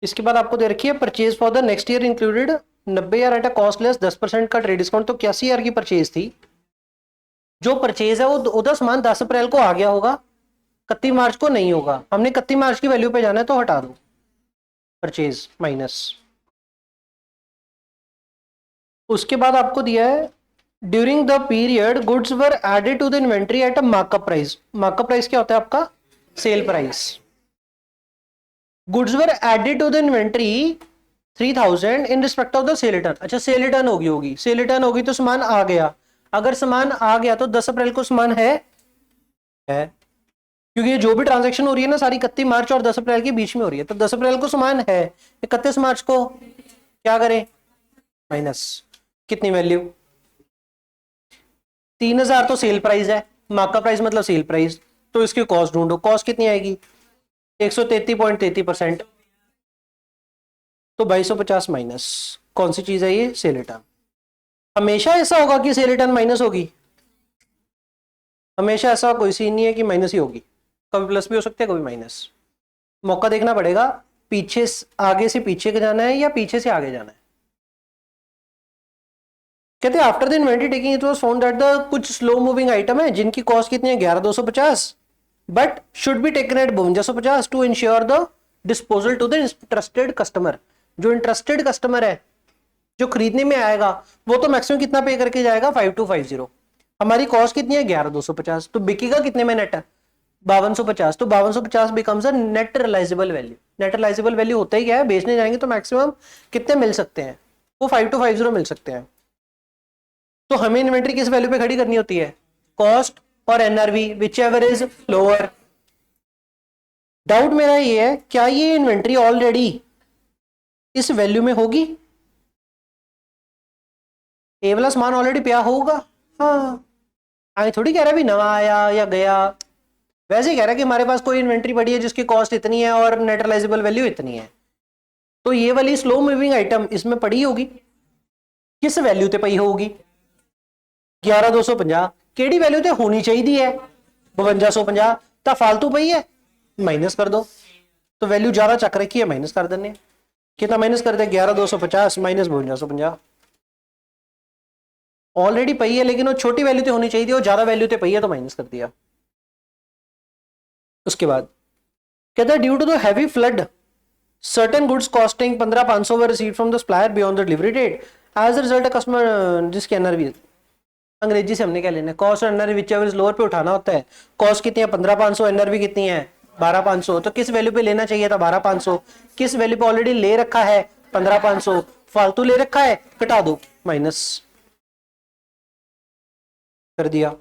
इसके बाद आपको दे रखी है purchase for the next year included 90,000 at a cost less 10% का ट्रेड डिस्काउंट। तो 81,000 की परचेज थी। जो परचेज है वो उधर सामान 10 अप्रैल को आ गया होगा, 31 मार्च को नहीं होगा। हमने 31 मार्च की वैल्यू पे जाना है तो हटा दो परचेज माइनस। उसके बाद आपको दिया है during the period goods were added to the inventory at a markup price. Markup price क्या होता है आपका? Sale price. Goods were added to the inventory 3,000 in respect of the sale return. अच्छा सेल रिटर्न होगी sale return होगी तो सामान आ गया। अगर सामान आ गया तो 10 अप्रैल को सामान है क्योंकि ये जो भी ट्रांजैक्शन हो रही है ना सारी 31 मार्च और 10 अप्रैल के बीच में हो रही है। तो 10 अप्रैल को सामान है, 31 मार्च को क्या करें? माइनस। कितनी वैल्यू? 3,000 तो सेल प्राइस है, मार्कअप प्राइस मतलब सेल प्राइस। तो इसकी कॉस्ट ढूंढो, कॉस्ट कितनी आएगी? 133.33%। तो 2250 माइनस कौन सी चीज है ये? Cell return. हमेशा ऐसा होगा कि सेल रिटर्न माइनस होगी? हमेशा ऐसा कोई सीन नहीं है कि माइनस ही होगी, कभी प्लस भी हो सकते हैं कभी माइनस। मौका देखना पड़ेगा, पीछे आगे से पीछे जाना है या पीछे से आगे जाना है। कहते हैं after the inventory taking it was found that the कुछ स्लो मूविंग आइटम है जिनकी कॉस्ट कितनी है? 11,250 but should be taken at 5250 to ensure the disposal to the interested customer. जो इंटरेस्टेड कस्टमर है जो खरीदने में आएगा वो तो मैक्सिमम कितना पे करके जाएगा? 5250। हमारी कॉस्ट कितनी है? 11,250। तो बिकेगा कितने में नेट? 5250। तो 5250 becomes a net realisable value. Net realisable value होता ही क्या है? बेचने जाएंगे तो मैक्सिमम कितने मिल सकते हैं? वो 5250 मिल सकते हैं। तो हमें इन्वेंट्री किस वैल्यू पे खड़ी करनी होती है? कॉस्ट और NRV which ever is lower. Doubt मेरा ये है क्या ये इन्वेंट्री ऑलरेडी इस वैल्यू में होगी? ए वाला सामान ऑलरेडी पिया होगा। हाँ, आई थोड़ी कह रहा भी नवा आया या गया, वैसे ही कह रहा है कि हमारे पास कोई इन्वेंट्री पड़ी है जिसकी कॉस्ट इतनी है और नेटलाइजेबल वैल्यू इतनी है। तो ये वाली स्लो मूविंग आइटम इसमें पड़ी होगी, किस वैल्यू पे पई होगी? 11,250। केड़ी वैल्यू ते होनी चाहिए है 5250, तो फालतू पई है माइनस कर दो। तो वैल्यू ज्यादा चक रखी है माइनस कर देने। कितना माइनस कर दे? 11,250 माइनस 5250। ऑलरेडी पई है लेकिन वो छोटी वैल्यू ते होनी चाहिए, वो ज्यादा वैल्यू ते पई है तो माइनस कर दिया। उसके बाद कहता है due to the heavy flood certain goods costing 15,500 were received from the supplier beyond the delivery date as a result a customer जिसके एनआरवी। अंग्रेजी से हमने क्या लेना है? कॉस्ट और NRV which ever is lower पे उठाना होता है। कॉस्ट कितनी है? 15,500। एनआरवी कितनी है? 12,500। तो किस वैल्यू पे लेना चाहिए था? 12,500। किस वैल्यू पे ऑलरेडी ले रखा है? 15,500। फालतू ले रखा है, घटा दो, माइनस कर दिया।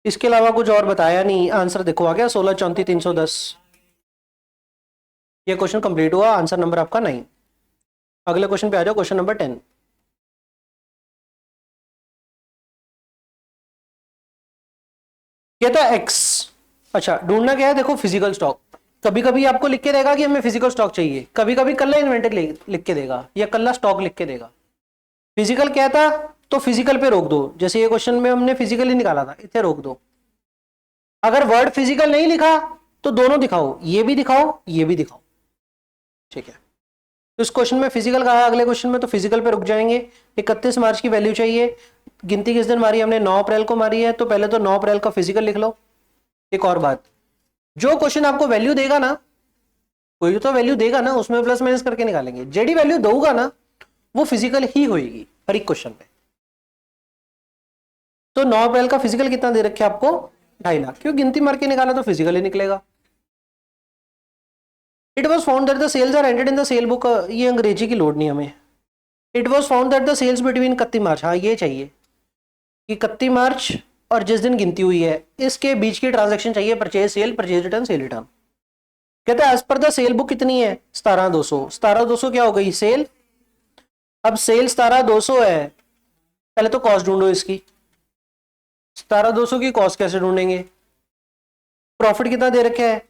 इसके अलावा कुछ और बताया नहीं। आंसर देखो आ गया 16,34,310। ये क्वेश्चन कंप्लीट हुआ, आंसर नंबर आपका 9। अगले क्वेश्चन पे आ जाओ, क्वेश्चन नंबर 10। कहता है एक्स। अच्छा ढूंढना क्या है? देखो फिजिकल स्टॉक। कभी कभी आपको लिख के देगा कि हमें फिजिकल स्टॉक चाहिए, कभी कभी कल्ला इन्वेंटरी लिख के देगा या कल्ला स्टॉक लिख के देगा। फिजिकल क्या था तो फिजिकल पे रोक दो, जैसे ये क्वेश्चन में हमने फिजिकल ही निकाला था, इसे रोक दो। अगर वर्ड फिजिकल नहीं लिखा तो दोनों दिखाओ, ये भी दिखाओ ये भी दिखाओ, ठीक है। तो इस क्वेश्चन में फिजिकल कहा है, अगले क्वेश्चन में तो फिजिकल पे रुक जाएंगे। 31 मार्च की वैल्यू चाहिए। गिनती किस दिन मारी? हमने 9 अप्रैल को मारी है, तो पहले तो 9 अप्रैल का फिजिकल लिख लो। एक और बात, जो क्वेश्चन आपको वैल्यू देगा ना, कोई तो वैल्यू देगा ना, उसमें प्लस माइनस करके निकालेंगे। जेडी वैल्यू दूंगा ना वो फिजिकल ही होगी हर एक क्वेश्चन में। तो 9 अप्रैल का फिजिकल कितना दे रखे आपको? 2.5 लाख। क्यों? गिनती मार के निकाला तो फिजिकल ही निकलेगा। It was found that the sales are entered in the sale book. ये अंग्रेजी की लोड नहीं हमें। It was found that the sales between 31 March, हाँ ये चाहिए कि 31 मार्च और जिस दिन गिनती हुई है इसके बीच की ट्रांजैक्शन चाहिए। Purchase sale, purchase return, sale return. कहते हैं as per the sale book कितनी है? 17,200। 17,200 क्या हो गई? सेल। अब सेल 17,200 है, पहले तो कॉस्ट ढूंढो इसकी। 17,200 की कॉस्ट कैसे ढूंढेंगे? प्रॉफिट कितना दे रखे है?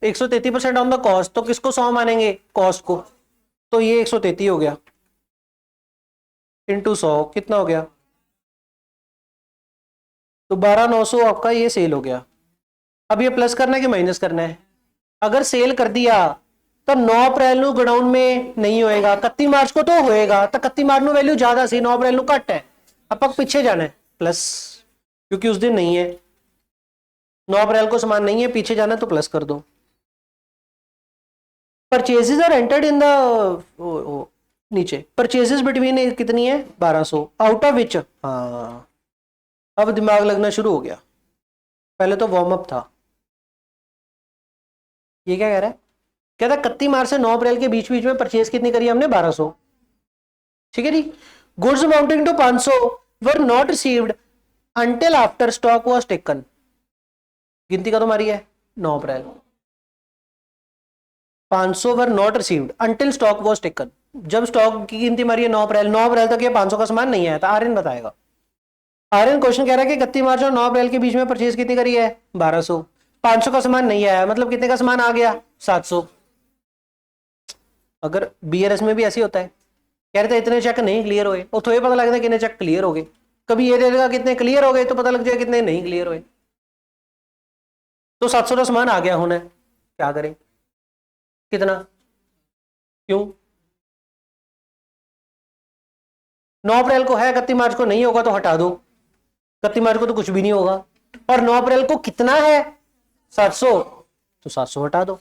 133% ऑन द कॉस्ट, तो किसको 100 मानेंगे? कॉस्ट को। तो ये 133 हो गया इंटू 100 कितना हो गया? तो 12,900 आपका ये सेल हो गया। अब ये प्लस करना है कि माइनस करना है? अगर सेल कर दिया तो 9 अप्रैल ਨੂੰ गोडाउन में नहीं होएगा, 31 मार्च को तो होएगा, तो 31 मार्च ਨੂੰ वैल्यू ज्यादा सी, 9 अप्रैल ਨੂੰ घट है, ਆਪਾਂ पीछे जाना है प्लस, क्योंकि उस दिन नहीं है, 9 अप्रैल को समान नहीं है, पीछे जाना तो प्लस कर दो। Purchases are entered in the नीचे, परचेजेस बिटवीन कितनी है 1200, आउट ऑफ विच, हाँ अब दिमाग लगना शुरू हो गया, पहले तो वार्म अप था। ये क्या कह रहा है, कहता 31 मार्च से 9 अप्रैल के बीच बीच में परचेज कितनी करी हमने 1200, ठीक है जी। Goods amounting to 500 were not received until after stock was taken, गिनती का तो मारी है 9 April, 500 were not received until stock was taken, जब स्टॉक की गिनती मारी है 9 अप्रैल, 9 अप्रैल तक ये 500 का सामान नहीं आया था, आर्यन बताएगा। आर्यन क्वेश्चन कह रहा है कि 31 मार्च और 9 अप्रैल के बीच में परचेज कितनी करी है 1200, 500 का सामान नहीं आया, मतलब कितने का सामान आ गया 700। अगर बीआरएस में भी ऐसे होता है, कह रहे थे इतने चेक नहीं क्लियर हुए, और थोड़े पता लगता है कितने चेक क्लियर हो गए, कभी ये दे देगा कितने क्लियर हो गए तो पता लग जाएगा कितने नहीं क्लियर हुए, तो 700 का सामान आ गया होना है, क्या करें, कितना, क्यों 9 अप्रैल को है, 31 मार्च को नहीं होगा तो हटा दो, 31 मार्च को तो कुछ भी नहीं होगा, और 9 अप्रैल को कितना है 700, तो 700 हटा दो।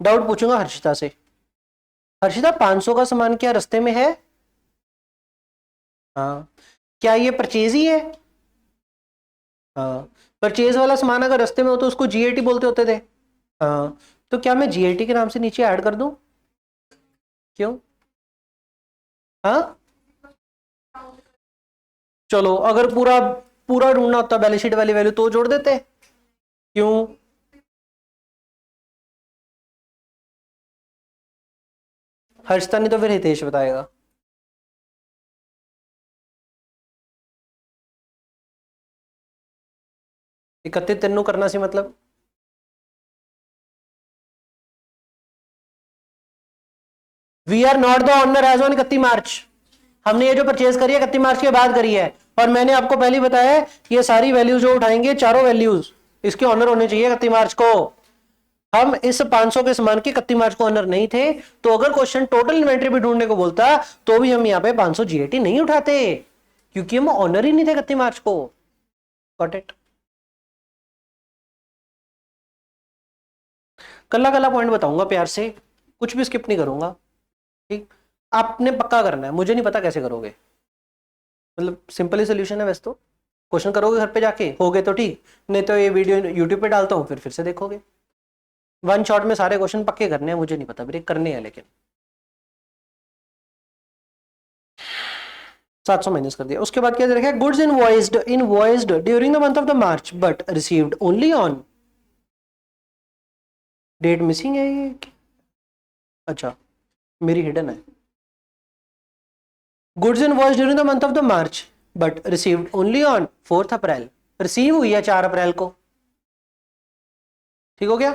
डाउट पूछूंगा हर्षिता से, हर्षिता 500 का सामान क्या रास्ते में है, हाँ, क्या ये परचेज ही है, हाँ, परचेज वाला सामान अगर रास्ते में हो तो उसको जीएटी बोलते होते थे, हाँ, तो क्या मैं जीएटी के नाम से नीचे ऐड कर दूं, क्यों, हाँ चलो अगर पूरा पूरा ढूंढना होता बैलेंस शीट वाली वैल्यू तो जोड़ देते, क्यों, हर्षिता नहीं तो फिर हितेश बताएगा। इकतीस तेनू करना सी मतलब, we are not the owner as on 31 March, हमने ये जो परचेज करी है 31 मार्च के बाद करी है, और मैंने आपको पहले बताया है ये सारी वैल्यूज जो उठाएंगे चारों वैल्यूज इसके ऑनर होने चाहिए 31 मार्च को, हम इस 500 के सामान के 31 मार्च को ऑनर नहीं थे, तो अगर क्वेश्चन टोटल इन्वेंट्री भी ढूंढने को बोलता तो भी हम यहाँ पे 500 जीएटी नहीं उठाते, क्योंकि हम ऑनर ही नहीं थे 31 मार्च को। Got it, Kalla Kalla point बताऊंगा प्यार से, कुछ भी स्किप नहीं करूंगा, ठीक, आपने पक्का करना है, मुझे नहीं पता कैसे करोगे, मतलब सिंपल ही सोल्यूशन है वैसे तो, क्वेश्चन करोगे घर पे जाके, हो गए तो ठीक, नहीं तो ये वीडियो यूट्यूब पे डालता हूँ फिर से देखोगे, वन शॉट में सारे क्वेश्चन पक्के करने हैं, मुझे नहीं पता ब्रेक करने हैं, लेकिन 700 माइनस कर दिया। उसके बाद क्या देखा, goods invoiced during the month of the March but received only on, date missing है ये, अच्छा मेरी हिडन है, goods invoiced during the month of the March but received only on 4 April, receive हुई है 4 अप्रैल को, ठीक हो गया,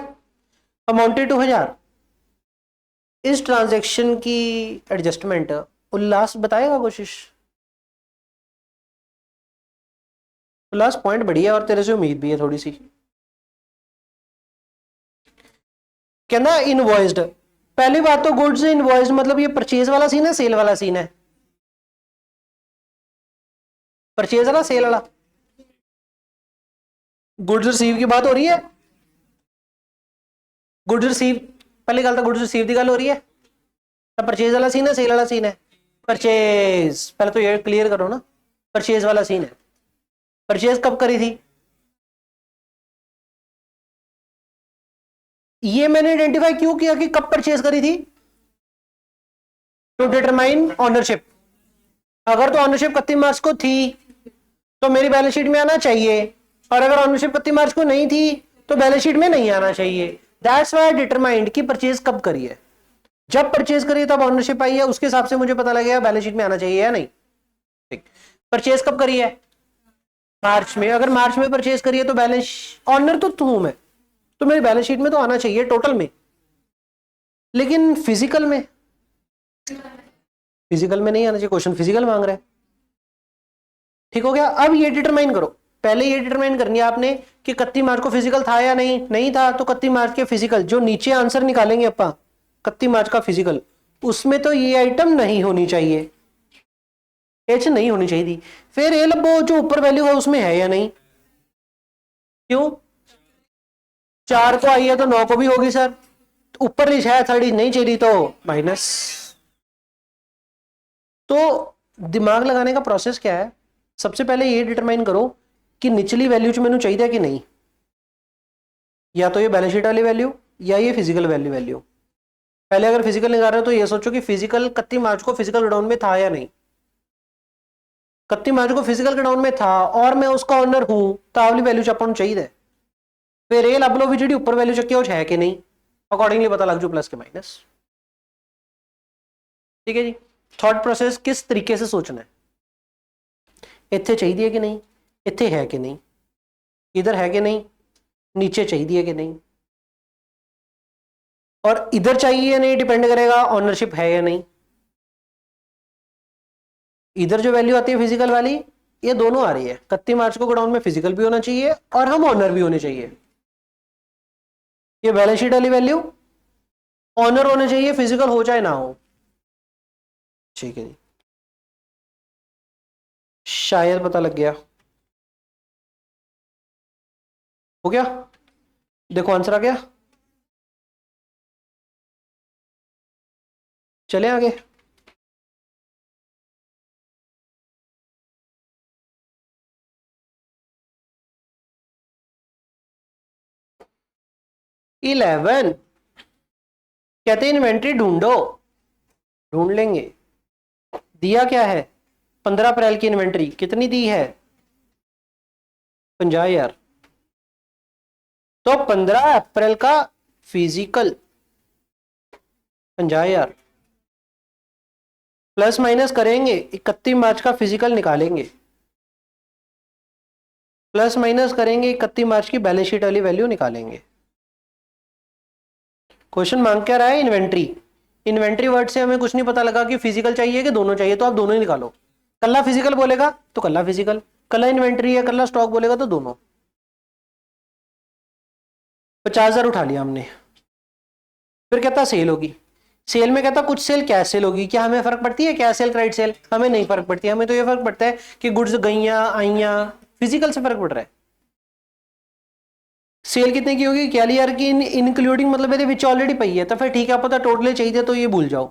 अमाउंटेड टू 1000। इस ट्रांजैक्शन की एडजस्टमेंट उल्लास बताएगा कोशिश, उल्लास पॉइंट बढ़िया और तेरे से उम्मीद भी है थोड़ी सी, कहना इनवॉइस्ड, पहली बात तो गुड्स इनवॉइस्ड मतलब ये परचेज वाला सीन है सेल वाला सीन है, परचेज वाला सेल वाला, गुड्स रिसीव की बात हो रही है, गुड्स रिसीव पहली गल तो गुड्स रिसीव की गल हो रही है, तो परचेज वाला सीन है सेल वाला सीन है, परचेज पहले तो ये क्लियर करो ना, परचेज वाला सीन है, परचेज कब करी थी, ये मैंने आइडेंटिफाई क्यों किया कि कब परचेज करी थी, टू डिटरमाइन ऑनरशिप, अगर तो ऑनरशिप 31 मार्च को थी तो मेरी बैलेंस शीट में आना चाहिए, और अगर ऑनरशिप 31 मार्च को नहीं थी तो बैलेंस शीट में नहीं आना चाहिए, दैट्स व्हाई डिटरमाइंड की परचेज कब करी है, जब परचेज करी तब ऑनरशिप आई है, उसके हिसाब से मुझे पता लगेगा बैलेंस शीट में आना चाहिए या नहीं, ठीक, परचेज कब करी है मार्च में, अगर मार्च में परचेज करी है तो बैलेंस ऑनर तो हूं मैं, तो मेरी बैलेंस शीट में तो आना चाहिए टोटल में, लेकिन फिजिकल में नहीं आना चाहिए, क्वेश्चन फिजिकल मांग रहा है, ठीक हो गया। अब ये डिटरमाइन करो पहले ये डिटरमाइन करनी है आपने कि 31 मार्च को फिजिकल था या नहीं, नहीं था तो 31 मार्च के फिजिकल जो नीचे आंसर निकालेंगे अपन 31 मार्च का फिजिकल, उसमें तो ये आइटम नहीं होनी चाहिए, एच नहीं होनी चाहिए थी। फिर ए लबो जो ऊपर वैल्यू है उसमें है या नहीं, क्यों 4 को आई है तो 9 को भी होगी सर, ऊपर लिखा है 30 नहीं चली तो माइनस। तो दिमाग लगाने का प्रोसेस क्या है, सबसे पहले ये डिटरमाइन करो कि निचली वैल्यू जो मैंने चाहिए कि नहीं, या तो ये बैलेंस शीट वाली वैल्यू या ये फिजिकल वैल्यू। पहले अगर फिजिकल निकाल रहे हो तो ये सोचो कि फिजिकल 31 मार्च को फिजिकल गोडाउन में था या नहीं, 31 मार्च को फिजिकल गोडाउन में था और मैं उसका ऑनर हूं तो वाली वैल्यू अपन चाहिए। फिर ये लभ लो भी जी ऊपर वैल्यू चक्की है कि नहीं, अकॉर्डिंगली पता लग जो प्लस के माइनस। ठीक है जी, थॉट प्रोसेस किस तरीके से सोचना है, इतने चाहिए कि नहीं, इतने है कि नहीं, इधर है कि नहीं, नीचे चाहिए कि नहीं, और इधर चाहिए या नहीं डिपेंड करेगा ऑनरशिप है या नहीं। इधर जो वैल्यू आती है फिजिकल वाली, ये दोनों आ रही है, 31 मार्च को गोडाउन में फिजिकल भी होना चाहिए और हम ऑनर भी होने चाहिए। ये बैलेंस शीट वाली वैल्यू ऑनर होने चाहिए, फिजिकल हो चाहे ना हो। ठीक है जी, शायद पता लग गया, हो गया, देखो आंसर आ गया, चले आगे। इलेवन कहते हैं इन्वेंट्री ढूंढो, ढूंढ लेंगे। दिया क्या है, 15 अप्रैल की इन्वेंट्री कितनी दी है, 50,000। तो 15 अप्रैल का फिजिकल 50,000 प्लस माइनस करेंगे 31 मार्च का फिजिकल निकालेंगे, प्लस माइनस करेंगे 31 मार्च की बैलेंस शीट वाली वैल्यू निकालेंगे। क्वेश्चन मांग क्या रहा है, इन्वेंट्री। इन्वेंट्री वर्ड से हमें कुछ नहीं पता लगा कि फिजिकल चाहिए कि दोनों चाहिए, तो आप दोनों ही निकालो। कल्ला फिजिकल बोलेगा तो कल्ला फिजिकल, कल्ला इन्वेंट्री है कल्ला स्टॉक बोलेगा तो दोनों। 50,000 उठा लिया हमने। फिर कहता सेल होगी, सेल में कहता कुछ सेल कैश सेल होगी, क्या हमें फर्क पड़ती है कैश सेल क्रेडिट सेल, हमें नहीं फर्क पड़ती, हमें तो ये फर्क पड़ता है कि गुड्स गईया आईया, फिजिकल से फर्क पड़ रहा है। सेल कितने की होगी, क्या यार की इंक्लूडिंग मतलब ये विच ऑलरेडी पई है, तो फिर ठीक है पता टोटल चाहिए तो ये भूल जाओ,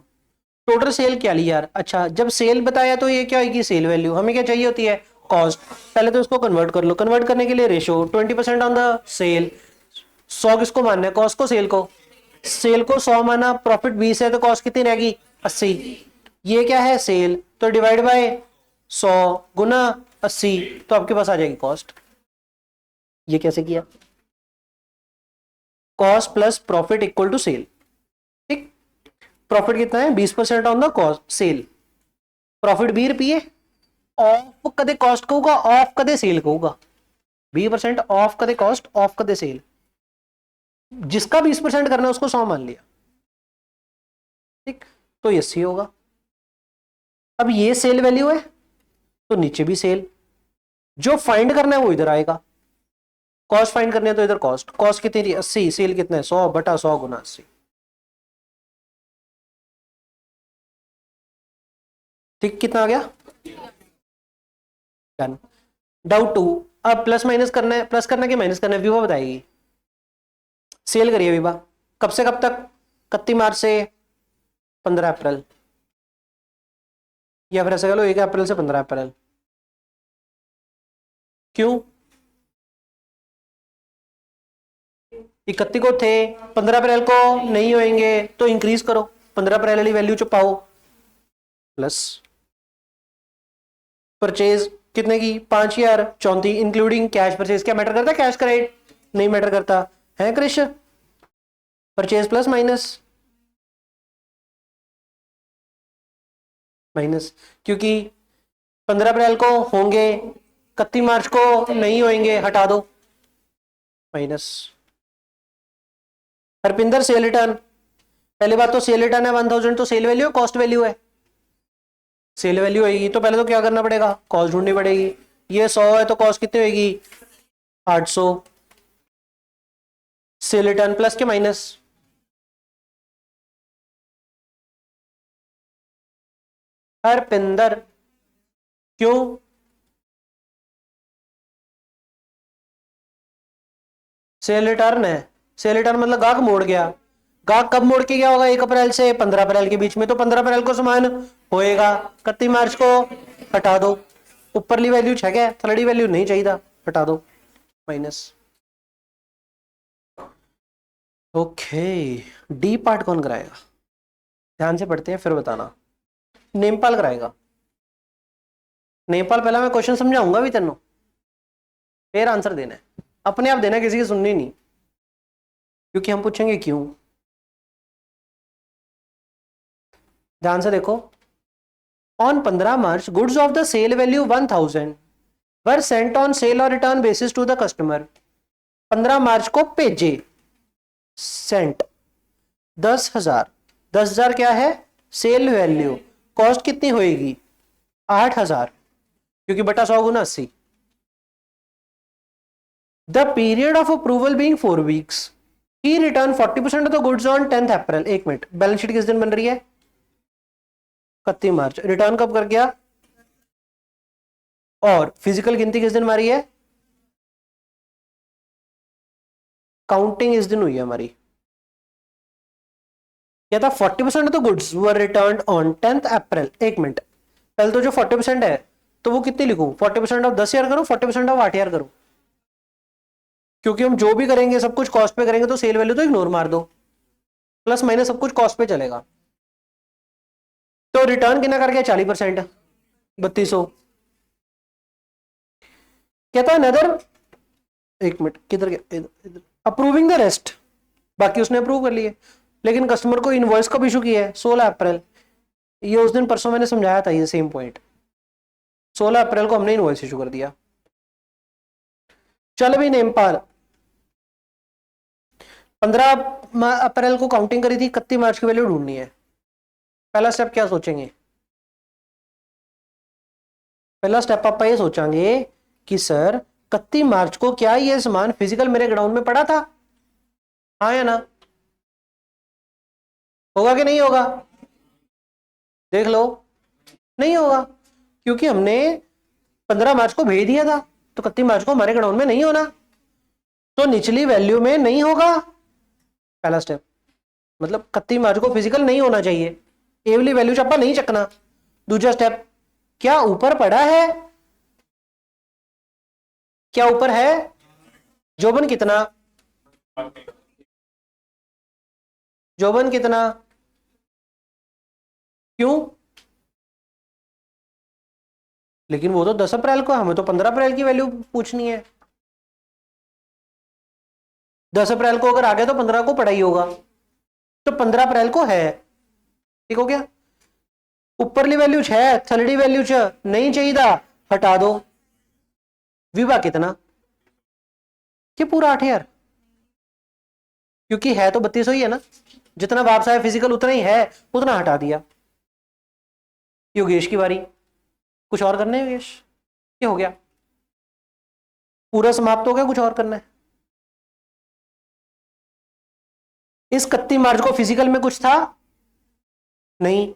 टोटल सेल क्या ली यार। अच्छा जब सेल बताया तो ये क्या होगी, सेल वैल्यू, हमें क्या चाहिए होती है कॉस्ट, पहले तो इसको कन्वर्ट कर लो, कन्वर्ट करने के लिए रेशो 20% ऑन द सेल, 100 किसको मानना है, कॉस्ट को, सेल को, सेल को 100 माना, प्रॉफिट 20 है तो कॉस्ट कितनी रहेगी 80, ये क्या है सेल, तो डिवाइड बाय 100 गुना 80 तो आपके पास आ जाएगी कॉस्ट। ये कैसे किया, cost plus profit equal to sale. ठीक, प्रॉफिट कितना है 20% on the cost sale, profit 20 रुपये, ऑफ कदे कॉस्ट को होगा, ऑफ कदे सेल को होगा, 20% ऑफ कदे कॉस्ट ऑफ कदे सेल, जिसका 20% करना है उसको 100 मान लिया। ठीक, तो ये 80 होगा। अब ये सेल वैल्यू है तो नीचे भी सेल, जो फाइंड करना है वो इधर आएगा, कॉस्ट फाइंड करनी है तो इधर कॉस्ट, कॉस्ट कितनी थी 80, सेल कितना है 100 बटा 100 गुना 80। ठीक, कितना आ गया, डाउट 2। अब प्लस माइनस करना है, प्लस करना है कि माइनस करना है विभा बताएगी। सेल करिए विभा, कब से कब तक, 31 मार्च से 15 अप्रैल, या फिर ऐसा कह लो 1 अप्रैल से 15 अप्रैल। क्यों, 31 को थे, 15 अप्रैल को नहीं होंगे तो इंक्रीज करो, 15 अप्रैल वाली वैल्यू छुपाओ, प्लस परचेज कितने की 5,000 34 इंक्लूडिंग कैश परचेज, क्या मैटर करता है कैश क्रेडिट, नहीं मैटर करता है Krish, purchase plus minus minus, क्योंकि 15 अप्रैल को होंगे 31 मार्च को नहीं होंगे, हटा दो माइनस। हरपिंदर सेल रिटर्न, पहले बात तो सेल रिटर्न है 1000 तो सेल वैल्यू है कॉस्ट वैल्यू है, सेल वैल्यू आएगी तो पहले तो क्या करना पड़ेगा कॉस्ट ढूंढनी पड़ेगी, ये 100 है तो कॉस्ट कितनी होगी 800। सेल रिटर्न प्लस के माइनस, हरपिंदर क्यों? सेल रिटर्न है, सेल रिटर्न मतलब गाहक मोड़ गया। गाहक कब मोड़ के गया होगा? 1 अप्रैल से 15 अप्रैल के बीच में, तो 15 अप्रैल को समान होएगा। 31 मार्च को हटा दो। ऊपरली वैल्यू छह है, थर्डी वैल्यू नहीं चाहिए, हटा दो माइनस। ओके, डी पार्ट कौन कराएगा? ध्यान से पढ़ते हैं फिर बताना। नेमपाल कराएगा। नेपाल पहला मैं क्वेश्चन समझाऊंगा भी तेनों, फिर आंसर देना है। अपने आप देना, किसी की सुननी नहीं, क्योंकि हम पूछेंगे क्यों। ध्यान से देखो। On 15 March goods of the sale value 1000 were sent on sale or return basis to the customer. 15 March को भेजे, सेंट 10,000। 10,000 क्या है? Sale value. कॉस्ट कितनी होएगी? 8,000, क्योंकि बटा 100 गुना 80। The period of approval being 4 weeks, he return 40% of the goods on 10th अप्रैल। एक minute, balance sheet किस दिन बन रही है? 31 मार्च। रिटर्न कब कर गया? और फिजिकल गिनती किस दिन मारी है? काउंटिंग इस दिन हुई है हमारी। क्या था? 40% of the goods were return on 10th अप्रैल। एक मिनट, पहले तो जो 40% है तो वो कितनी लिखूं? 40% ऑफ 10,000 करूं, 40% ऑफ 8,000 करूं? क्योंकि हम जो भी करेंगे सब कुछ कॉस्ट पे करेंगे, तो सेल वैल्यू तो इग्नोर मार दो, प्लस माइनस सब कुछ कॉस्ट पे चलेगा। तो रिटर्न कितना कर गया? 40%, 3200। कहता है नदर, एक मिनट किधर गया, इधर अप्रूविंग द रेस्ट। बाकी उसने अप्रूव कर लिए, लेकिन कस्टमर को इनवॉइस कब इशू किया है? 16 अप्रैल। ये उस दिन परसों मैंने समझाया था, ये सेम पॉइंट। 16 अप्रैल को हमने इनवॉइस इशू कर दिया। चल भी नेमपाल 15 अप्रैल को काउंटिंग करी थी, 31 मार्च की वैल्यू ढूंढनी है। पहला स्टेप क्या सोचेंगे? पहला स्टेप आप ये सोचेंगे कि सर 31 मार्च को क्या ये सामान फिजिकल मेरे गोडाउन में पड़ा था? हाँ या ना? होगा कि नहीं होगा? देख लो, नहीं होगा, क्योंकि हमने 15 मार्च को भेज दिया था, तो 31 मार्च को हमारे गोडाउन में नहीं होना, तो निचली वैल्यू में नहीं होगा। पहला स्टेप मतलब 31 मार्च को फिजिकल नहीं होना चाहिए, एवली वैल्यू चप्पा नहीं चकना। दूसरा स्टेप, क्या ऊपर पड़ा है? क्या ऊपर है? जोबन कितना? जोबन कितना? क्यों? लेकिन वो तो 10 अप्रैल को, हमें तो 15 अप्रैल की वैल्यू पूछनी है। 10 अप्रैल को अगर आ गया तो 15 को पढ़ाई होगा, तो 15 अप्रैल को है। ठीक हो गया? ऊपरली वैल्यू 6, थर्डी वैल्यू 6 नहीं चाहिए था, हटा दो। विभा कितना? कि पूरा 8,000, क्योंकि है तो 3200 ही है ना, जितना वापस आया फिजिकल उतना ही है, उतना हटा दिया। योगेश की बारी, कुछ और करना है योगेश? क्या हो गया? पूरा समाप्त हो गया, कुछ और करना है? इस 31 मार्च को फिजिकल में कुछ था नहीं।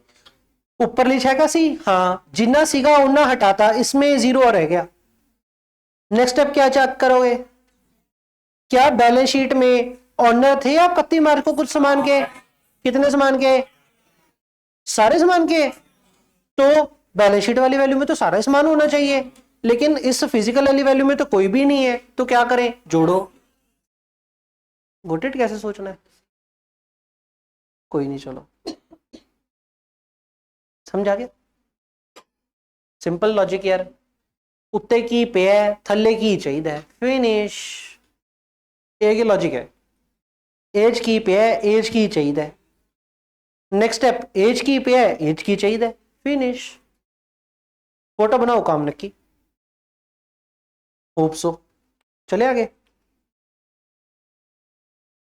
ऊपर लिखा का सी, हाँ जिन्ना सीगा उन्ना हटाता, इसमें जीरो रह गया। नेक्स्ट स्टेप क्या चेक करोगे? क्या बैलेंस शीट में ऑनर थे आप 31 मार्च को कुछ सामान के? कितने सामान के? सारे सामान के। तो बैलेंस शीट वाली वैल्यू में तो सारा सामान होना चाहिए, लेकिन इस फिजिकल वाली वैल्यू में तो कोई भी नहीं है, तो क्या करें? जोड़ो। गोटेड कैसे सोचना है? कोई नहीं, चलो समझा गया? सिंपल लॉजिक यार। उत्ते की पे है, थल्ले की चाहिए, फिनिश। एक ही लॉजिक है। एज की पे है, एज की चाहिए। नेक्स्ट स्टेप, एज की पे है, एज की चाहिए, फिनिश। फोटो बनाओ काम नक्की। Hope so. चले आगे।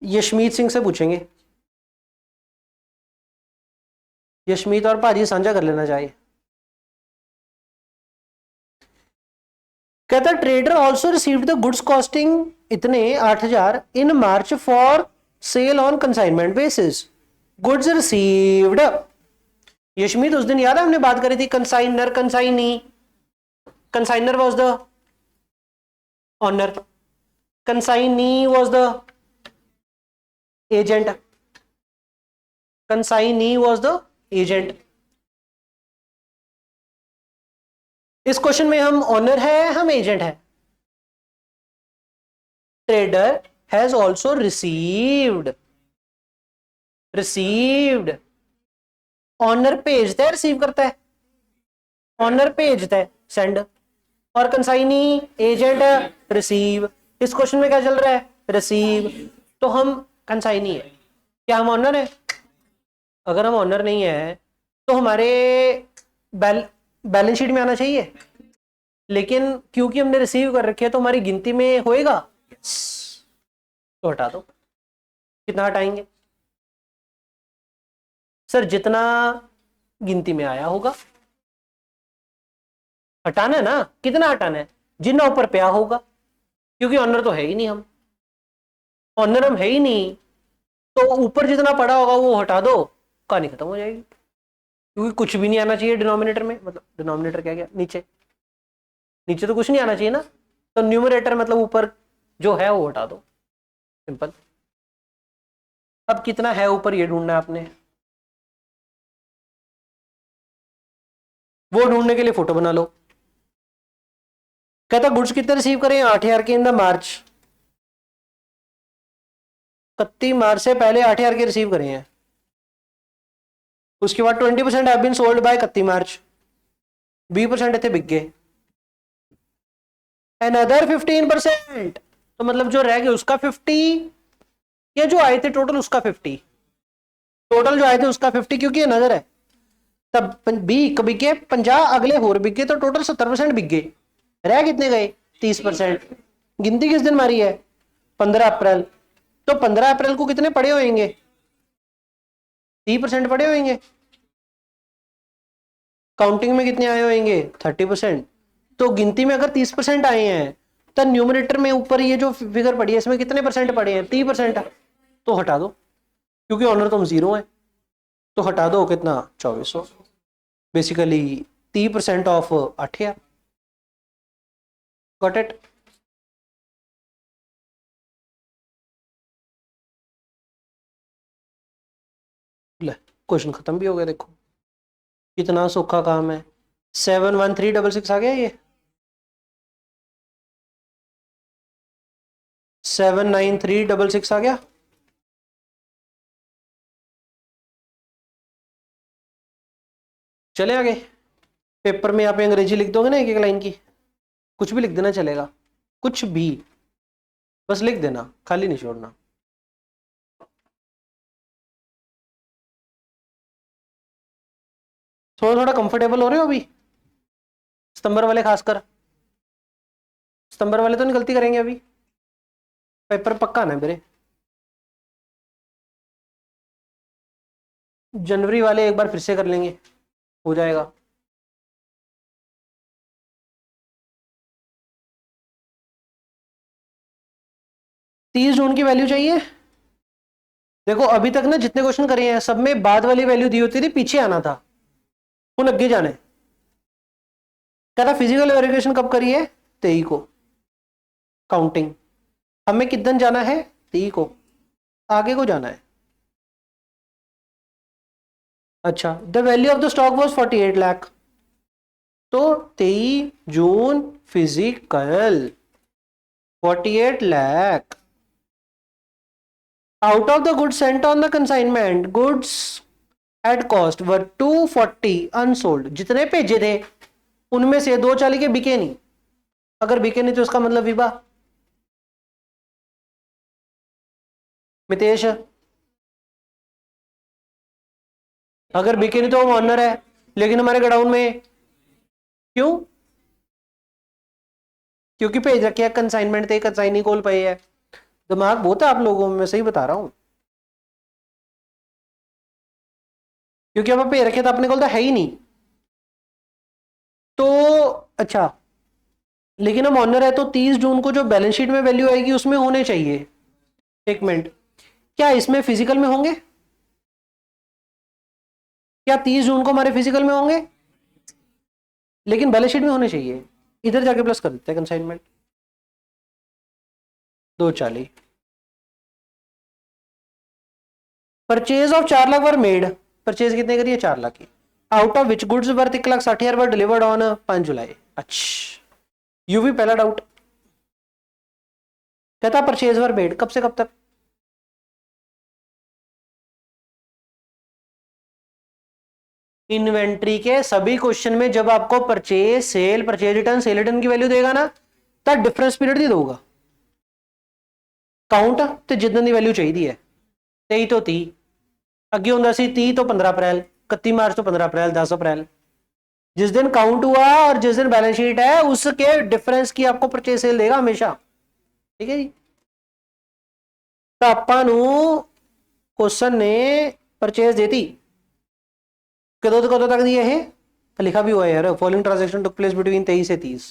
यशमीत सिंह से पूछेंगे, यशमीत और भाजी साझा कर लेना चाहिए। कहता trader also received the goods costing इतने 8,000 in March for sale on consignment basis. Goods received, Yashmeet उस दिन याद है हमने बात करी थी consignor consignee, consignor was the owner, consignee was the agent, consignee was the agent. इस क्वेश्चन में हम ऑनर है हम एजेंट है। Trader has also received owner भेजता है रिसीव करता है, ऑनर भेजता है सेंड, और कंसाइनी एजेंट रिसीव। इस क्वेश्चन में क्या चल रहा है रिसीव, तो हम कंसाइनी है, क्या हम ऑनर है? अगर हम ऑनर नहीं है तो हमारे बैलेंस शीट में आना चाहिए, लेकिन क्योंकि हमने रिसीव कर रखे है तो हमारी गिनती में होएगा, तो हटा दो। कितना हटाएंगे सर? जितना गिनती में आया होगा हटाना है ना। कितना हटाना है? जितना ऊपर पे होगा, क्योंकि ऑनर तो है ही नहीं, हम ऑनर हम है ही नहीं, तो ऊपर जितना पड़ा होगा वो हटा दो, कहानी खत्म हो जाएगी। क्योंकि कुछ भी नहीं आना चाहिए डिनोमिनेटर में, मतलब डिनोमिनेटर क्या गया नीचे, नीचे तो कुछ नहीं आना चाहिए ना, तो न्यूमरेटर मतलब ऊपर जो है वो हटा दो, सिंपल। अब कितना है ऊपर ये ढूंढना है आपने, वो ढूंढने के लिए फोटो बना लो। कहता गुड्स कितने रिसीव करें? 8,000 के इन द मार्च, 31 मार्च से पहले 8,000 के रिसीव करे हैं। उसके बाद 20% हैव बीन सोल्ड बाय 31 मार्च, 20% थे बिक गए, अनदर 15%, तो मतलब जो रह गए उसका 50, या जो आए थे टोटल उसका 50, टोटल जो आए थे उसका 50, क्योंकि ये नजर है। तब 20 बिके, 50 अगले होर बिक गए, तो टोटल 70% बिक गए, रह कितने गए? 30%। गिनती किस दिन मारी है? 15 अप्रैल। तो 15 अप्रैल को कितने पड़े होंगे? 30% पड़े होंगे। काउंटिंग में कितने आए होंगे? 30%। तो गिनती में अगर 30% आए हैं तो न्यूमरेटर में ऊपर ये जो फिगर पड़ी है इसमें कितने परसेंट पड़े हैं? 30%। तो हटा दो, क्योंकि ऑनर तो हम 0 है, तो हटा दो कितना? 2400। Basically 30% of 8,000। Got it? Question खत्म भी हो गया। देखो कितना सौखा काम है। 71366 आ गया, ये 79366 आ गया। चले आगे। पेपर में आप अंग्रेजी लिख दोगे ना एक एक लाइन की, कुछ भी लिख देना चलेगा, कुछ भी, बस लिख देना, खाली नहीं छोड़ना। थोड़ा थोड़ा कंफर्टेबल हो रहे हो अभी? सितंबर वाले खासकर, सितंबर वाले तो नहीं गलती करेंगे अभी, पेपर पक्का ना मेरे। जनवरी वाले एक बार फिर से कर लेंगे, हो जाएगा। तीस जून की वैल्यू चाहिए। देखो अभी तक ना जितने क्वेश्चन करे हैं सब में बाद वाली वैल्यू दी होती थी, पीछे आना था, हूं अगे जाने। कहता फिजिकल वेरिफिकेशन कब करी है? 23 को। काउंटिंग हमें कितन जाना है? 23 को, आगे को जाना है। अच्छा, the value of the stock was 48 lakh, तो 23 June physical 48 lakh. Out of the goods sent on the consignment, goods at cost were 240 unsold. जितने भेजे थे उनमें से 240 के बिके नहीं। अगर बिके नहीं तो उसका मतलब विभा, मितेश, अगर बिके नहीं तो हम ऑनर है, लेकिन हमारे गोडाउन में क्यों? क्योंकि भेज रखे कंसाइनमेंट थे, कंसाइनी कोल पे है। दिमाग बहुत है आप लोगों में, मैं सही बता रहा हूं। क्योंकि अब पे रखे तो अपने को तो है ही नहीं। तो अच्छा, लेकिन हम ऑनर है तो 30 जून को जो बैलेंस शीट में वैल्यू आएगी उसमें होने चाहिए। एक मिनट, क्या इसमें फिजिकल में होंगे? क्या 30 जून को हमारे फिजिकल में होंगे? लेकिन बैलेंस शीट में होने चाहिए। इधर जाके प्लस कर देते हैं consignment 240। Purchase of 4 lakh were made. Purchase कितने करिए? 4 लाख की। Out of which goods worth 1,60,000 were delivered on 5 जुलाई। अच्छा, यू भी पहला डाउट। कहता परचेज वर मेड कब से कब तक? इन्वेंट्री के सभी क्वेश्चन में जब आपको purchase sale, purchase return, sale return की वैल्यू देगा ना, तब डिफरेंस पीरियड दी दूंगा। काउंट ਤੇ ਜਿੱਦਣ ਦੀ ਵੈਲਿਊ ਚਾਹੀਦੀ ਹੈ 23 ਤੋਂ 30 ਅੱਗੇ ਹੁੰਦਾ ਸੀ 30 ਤੋਂ 15 अप्रैल, 31 मार्च तो 15 अप्रैल, 10 अप्रैल। जिस दिन काउंट हुआ और जिस दिन बैलेंस शीट है उसके डिफरेंस की आपको परचेज सेल देगा हमेशा। ठीक है जी। तो ਆਪਾਂ ਨੂੰ क्वेश्चन ने परचेज देती कदों तक दी है? लिखा भी हुआ है यार, following transaction took place between 23 से 30।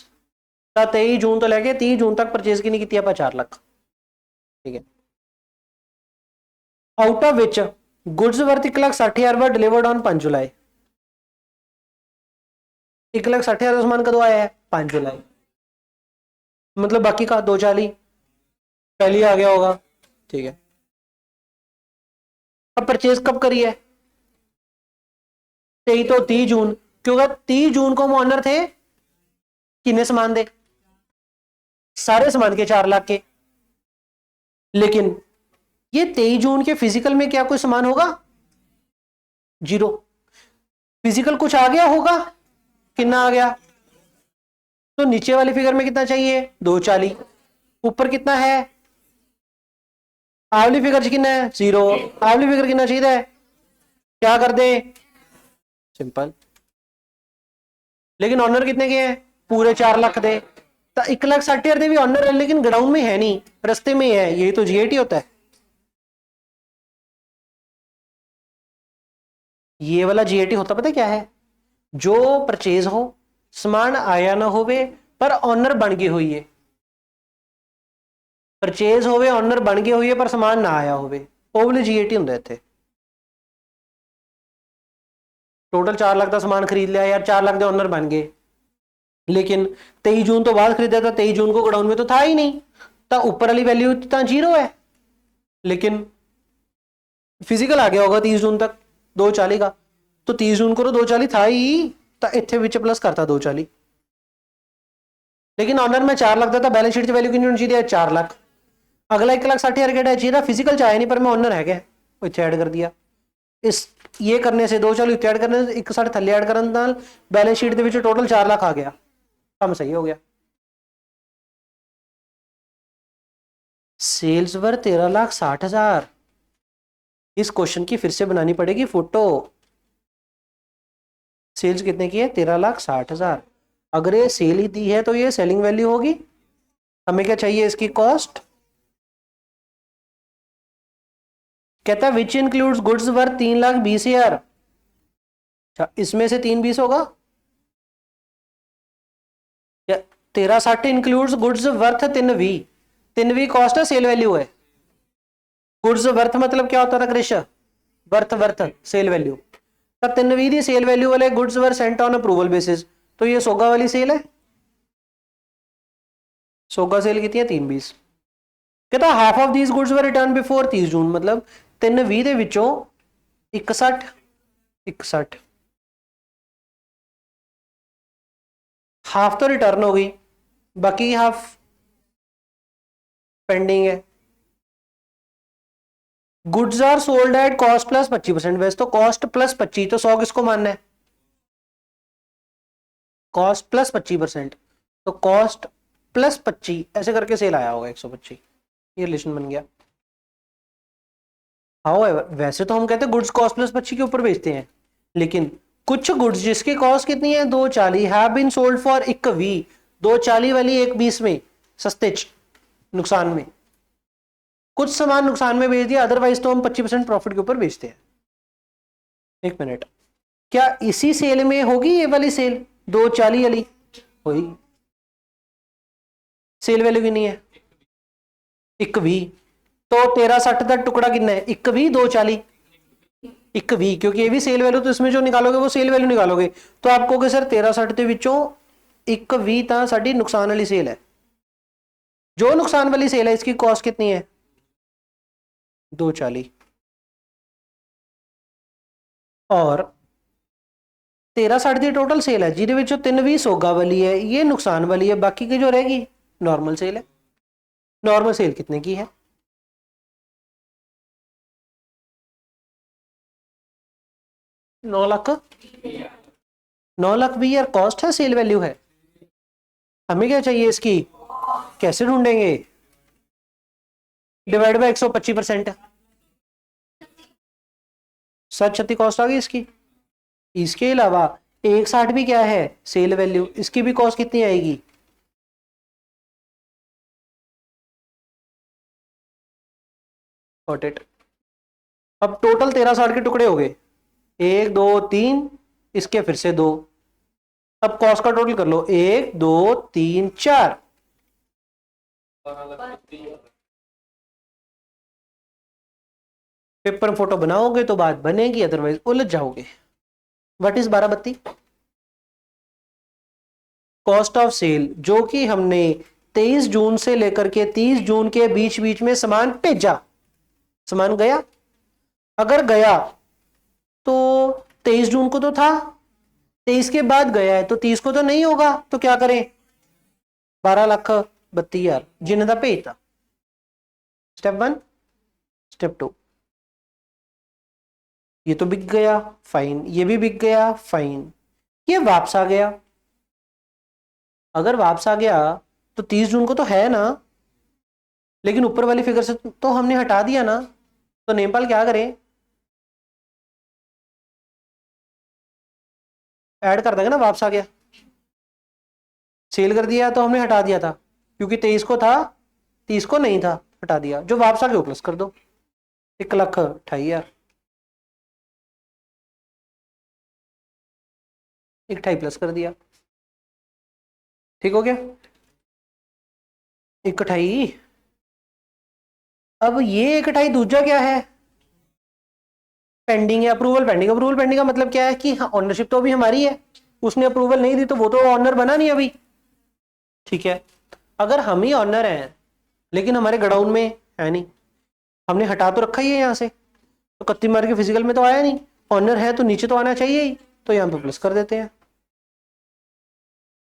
23 जून तो लेके 30 जून तक परचेज की नहीं की आप 4 लाख। ठीक है। Out of which goods worth 1,60,000 were delivered on 5 जुलाई। 1,60,000 का सामान कदों आया है? 5 जुलाई। मतलब बाकी का 240 पहले आ गया होगा। ठीक है। अब परचेज कब करी है? 23 तो 30 जून, क्योंकि 30 जून को हम ऑनर थे कितने सामान दे? सारे सामान के 4 लाख के। लेकिन ये 23 जून के फिजिकल में क्या कोई सामान होगा? 0। फिजिकल कुछ आ गया होगा? कितना आ गया? तो नीचे वाली फिगर में कितना चाहिए? 240। ऊपर कितना है? आवली फिगर कितना है? 0। आवली फिगर कितना चाहिए? क्या कर दे? सिंपल। लेकिन ऑनर कितने के हैं? पूरे 4 लाख दे। तो 1,60,000 दे भी ऑनर है लेकिन ग्राउंड में है नहीं, रस्ते में है। यही तो जीएटी होता है। ये वाला जीएटी होता पता क्या है? जो परचेज हो, समान आया ना होवे पर ऑनर बन गई हुई है। परचेज होवे ऑनर बन गई हुई है पर समान ना आया होवे, वो वाले जीएटी होंगे इत्थे। टोटल 4 लाख का समान खरीद लिया यार, 4 लाख के ऑनर बन गए, लेकिन 23 जून तो बाद खरीदा था, 23 जून को गोडाउन में तो था ही नहीं, तो ऊपर वाली वैल्यू तो 0 है। लेकिन फिजिकल आ गया होगा 30 जून तक 240 का, तो 30 जून को तो 240 था ही, तो इतने विच प्लस करता 240। लेकिन ऑनर में 4 लाख था, बैलेंस शीट वैल्यू कितनी होनी चाहिए? 4 लाख। अगला 1,60,000 केड़ा चाहिए? फिजिकल चाहे नहीं पर मैं ऑनर है क्या, इतने ऐड कर दिया। इस ये करने से 240 इतने ऐड करने से 160 थले ऐड करने नाल बैलेंस शीट ਦੇ ਵਿੱਚ टोटल 4 लाख आ गया। काम सही हो गया। सेल्स वर 13,60,000। इस क्वेश्चन की फिर से बनानी पड़ेगी फोटो। सेल्स कितने की है? 13,60,000। अगर ये सेल ही दी है तो ये सेलिंग वैल्यू होगी। हमें क्या चाहिए? इसकी कॉस्ट। कहता है विच इंक्लूड्स गुड्स वर्थ 3,20,000। अच्छा, इसमें से 320 होगा या 13,60 इंक्लूड्स गुड्स वर्थ 320। 320 कॉस्ट है, सेल वैल्यू है। गुड्स वर्थ मतलब क्या होता था Krish? Worth worth sale value. तो 320 दी सेल वैल्यू वाले goods were sent on approval basis, तो ये सोगा वाली सेल है। सोगा सेल कितनी है? 320। कहता half of these goods were return before 30 जून, मतलब 320 ਦੇ ਵਿੱਚੋਂ 61 हाफ तो रिटर्न हो गई, बाकी हाफ पेंडिंग है। Goods are sold at cost plus 25%। वैसे तो कॉस्ट प्लस 25, तो 100 किसको मानना है? कॉस्ट प्लस 25%, तो कॉस्ट प्लस 25 ऐसे करके सेल आया होगा 125। ये रिलेशन बन गया। हाउएवर वैसे तो हम कहते हैं गुड्स कॉस्ट प्लस 25 के ऊपर बेचते हैं, लेकिन कुछ गुड्स जिसकी कॉस्ट कितनी है? 240 हैव बीन सोल्ड फॉर 120। 240 वाली 120 में सस्ते नुकसान में, कुछ सामान नुकसान में बेच दिया, अदरवाइज तो हम 25% प्रॉफिट के ऊपर बेचते हैं। एक मिनट, क्या इसी सेल में होगी ये वाली सेल 240 वाली? होगी। सेल वैल्यू कितनी है 120 तो 1360 का टुकड़ा कितना है 120 240 120 क्योंकि ये भी सेल वैल्यू तो इसमें जो निकालोगे वो सेल वैल्यू निकालोगे तो आप कहोगे सर 1360 ਦੇ ਵਿੱਚੋਂ 120 ਤਾਂ ਸਾਡੀ ਨੁਕਸਾਨ ਵਾਲੀ सेल है जो नुकसान वाली सेल है इसकी कॉस्ट कितनी है 240 और 1360 ਦੀ टोटल सेल है ਜਿਹਦੇ ਵਿੱਚੋਂ 320 ਸੋਗਾ वाली है ये नुकसान वाली है बाकी की जो रहेगी नॉर्मल सेल है नॉर्मल सेल कितने की है 9 लाख 9 लाख भी यार कॉस्ट है सेल वैल्यू है हमें क्या चाहिए इसकी कैसे ढूंढेंगे डिवाइड बाय 125% 736 कॉस्ट आ गई इसकी इसके अलावा 160 भी क्या है सेल वैल्यू इसकी भी कॉस्ट कितनी आएगी गॉट इट अब टोटल 1360 के टुकड़े हो गए 1 2 3 इसके फिर से 2 अब कॉस्ट का टोटल कर लो 1 2 3 4 पेपर फोटो बनाओगे तो बात बनेगी अदरवाइज उलझ जाओगे what is 1232 cost of sale जो कि हमने 23 जून से लेकर के 30 जून के बीच बीच में सामान भेजा सामान गया अगर गया तो 23 जून को तो था 23 के बाद गया है तो 30 को तो नहीं होगा तो क्या करें 12,32,000 जिन्हें था भेजता स्टेप 1 स्टेप 2 ये तो बिक गया फाइन ये भी बिक गया फाइन ये वापस आ गया अगर वापस आ गया तो 30 जून को तो है ना लेकिन ऊपर वाली फिगर से तो हमने हटा दिया ना तो नेपाल क्या करें ऐड कर देंगे ना वापस आ गया सेल कर दिया तो हमने हटा दिया था क्योंकि 23 को था 30 को नहीं था हटा दिया जो वापस आ गया वो प्लस कर दो 1,28,000 1,28,000 प्लस कर दिया ठीक हो गया 1,28,000 अब ये 1,28,000 दूसरा क्या है पेंडिंग है अप्रूवल पेंडिंग का मतलब क्या है कि हाँ ऑनरशिप तो अभी हमारी है उसने अप्रूवल नहीं दी तो वो तो ऑनर बना नहीं अभी ठीक है अगर हम ही ऑनर हैं लेकिन हमारे गोडाउन में है नहीं हमने हटा तो रखा ही है यहाँ से तो कत्ती मार के फिजिकल में तो आया नहीं ऑनर है तो नीचे तो आना चाहिए ही तो यहाँ पे प्लस कर देते हैं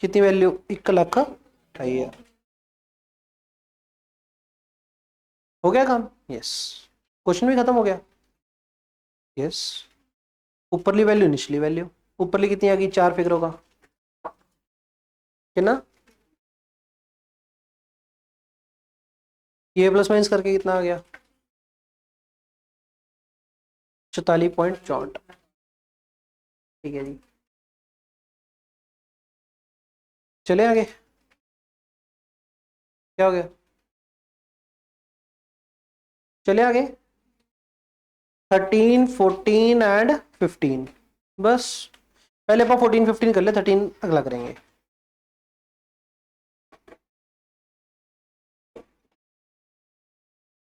कितनी वैल्यू 1,28,000 हो गया काम यस क्वेश्चन भी खत्म हो गया यस ऊपरली वैल्यू निचली वैल्यू ऊपरली कितनी आ गई 4 फिगरों का कितना ये प्लस माइनस करके कितना आ गया 44.64 ठीक है जी चले आगे क्या हो गया चले आगे 13 14 एंड 15 बस पहले अपन 14 15 कर ले 13 अगला करेंगे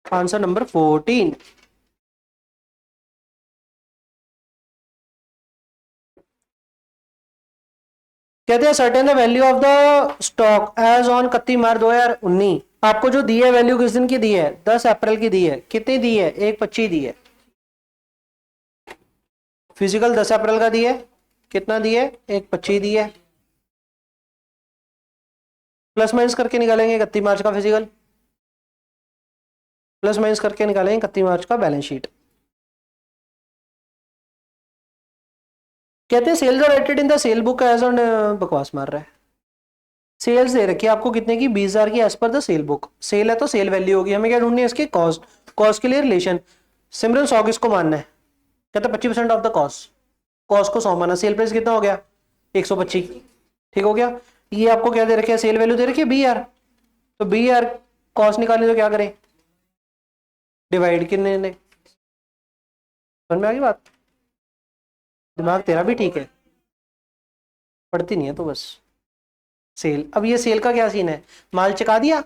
आंसर नंबर 14 कहते हैं certain the value of the stock as on 31 March 2019 आपको जो दी है वैल्यू किस दिन की दी है 10 अप्रैल की दी है कितनी दी है 1,25 दी है फिजिकल 10 अप्रैल का दी है कितना दी है 1,25 दी है प्लस माइनस करके निकालेंगे 31 मार्च का फिजिकल प्लस माइनस करके निकालेंगे 31 मार्च का बैलेंस शीट कहते हैं sales are rated in the sale book as on बकवास मार रहा है सेल्स दे रखी है आपको कितने की 20,000 की as per the sale book cell है तो सेल वैल्यू होगी हमें क्या ढूंढनी है इसकी कॉस्ट के लिए रिलेशन सिमरन 100 किसको मानना है कहते हैं 25% ऑफ द कॉस्ट को 100 माना सेल प्राइस कितना हो गया 125 ठीक हो गया ये आपको क्या दे रखी है सेल वैल्यू दे रखी है 20,000 तो 20,000 कॉस्ट निकालनी तो क्या करें डिवाइड कितने ने समझ में आ गई बात दिमाग तेरा भी ठीक है पढ़ती नहीं है तो बस सेल। अब ये सेल का क्या सीन है, माल चुका दिया,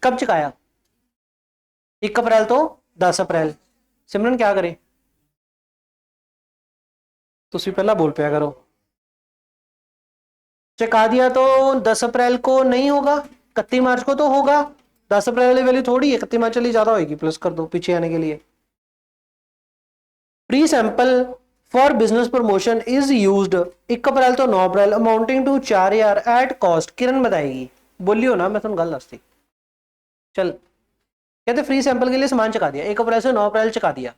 कब चुकाया, 1 अप्रैल तो 10 अप्रैल। सिमरन क्या करें, तुम पहला बोल पाया करो। चुका दिया तो 10 अप्रैल को नहीं होगा, 31 मार्च को तो होगा। 10 अप्रैल वाली वैल्यू थोड़ी है, 31 मार्च वाली ज्यादा होगी, प्लस कर दो पीछे आने के लिए। Pre sample for business promotion is used 1 अप्रैल तो 9 अप्रैल अमाउंटिंग टू 4000 एट कॉस्ट। किरण बताएगी, बोलियो ना, मैं तुम गल दसती। चल, कहते फ्री सैंपल के लिए सामान चुका दिया, 1 अप्रैल से 9 अप्रैल चुका दिया।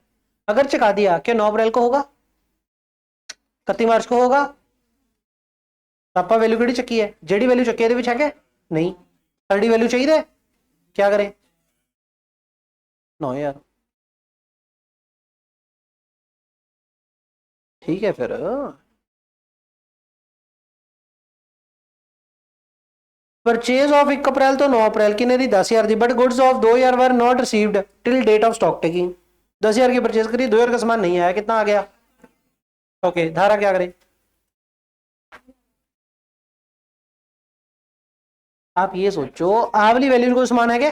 अगर चुका दिया, क्या 9 अप्रैल को होगा, 31 मार्च को होगा? ਆਪਾਂ वैल्यू ਕਿਹੜੀ ਚੱਕੀ ਹੈ, ਜਿਹੜੀ वैल्यू ਚੱਕੀ ਇਹਦੇ ਵਿੱਚ ਹੈਗਾ नहीं, थर्डी वैल्यू चाहिए, क्या करें? 9000। ठीक है फिर, परचेज ऑफ 1 अप्रैल तो 9 अप्रैल किन्ने दी 10,000 दी, but goods of 2,000 were not received till date of stock taking. 10,000 की परचेज करी, 2,000 का सामान नहीं आया, कितना आ गया? ओके, धारा क्या करें? आप ये सोचो, आ वाली वैल्यू को सामान है क्या,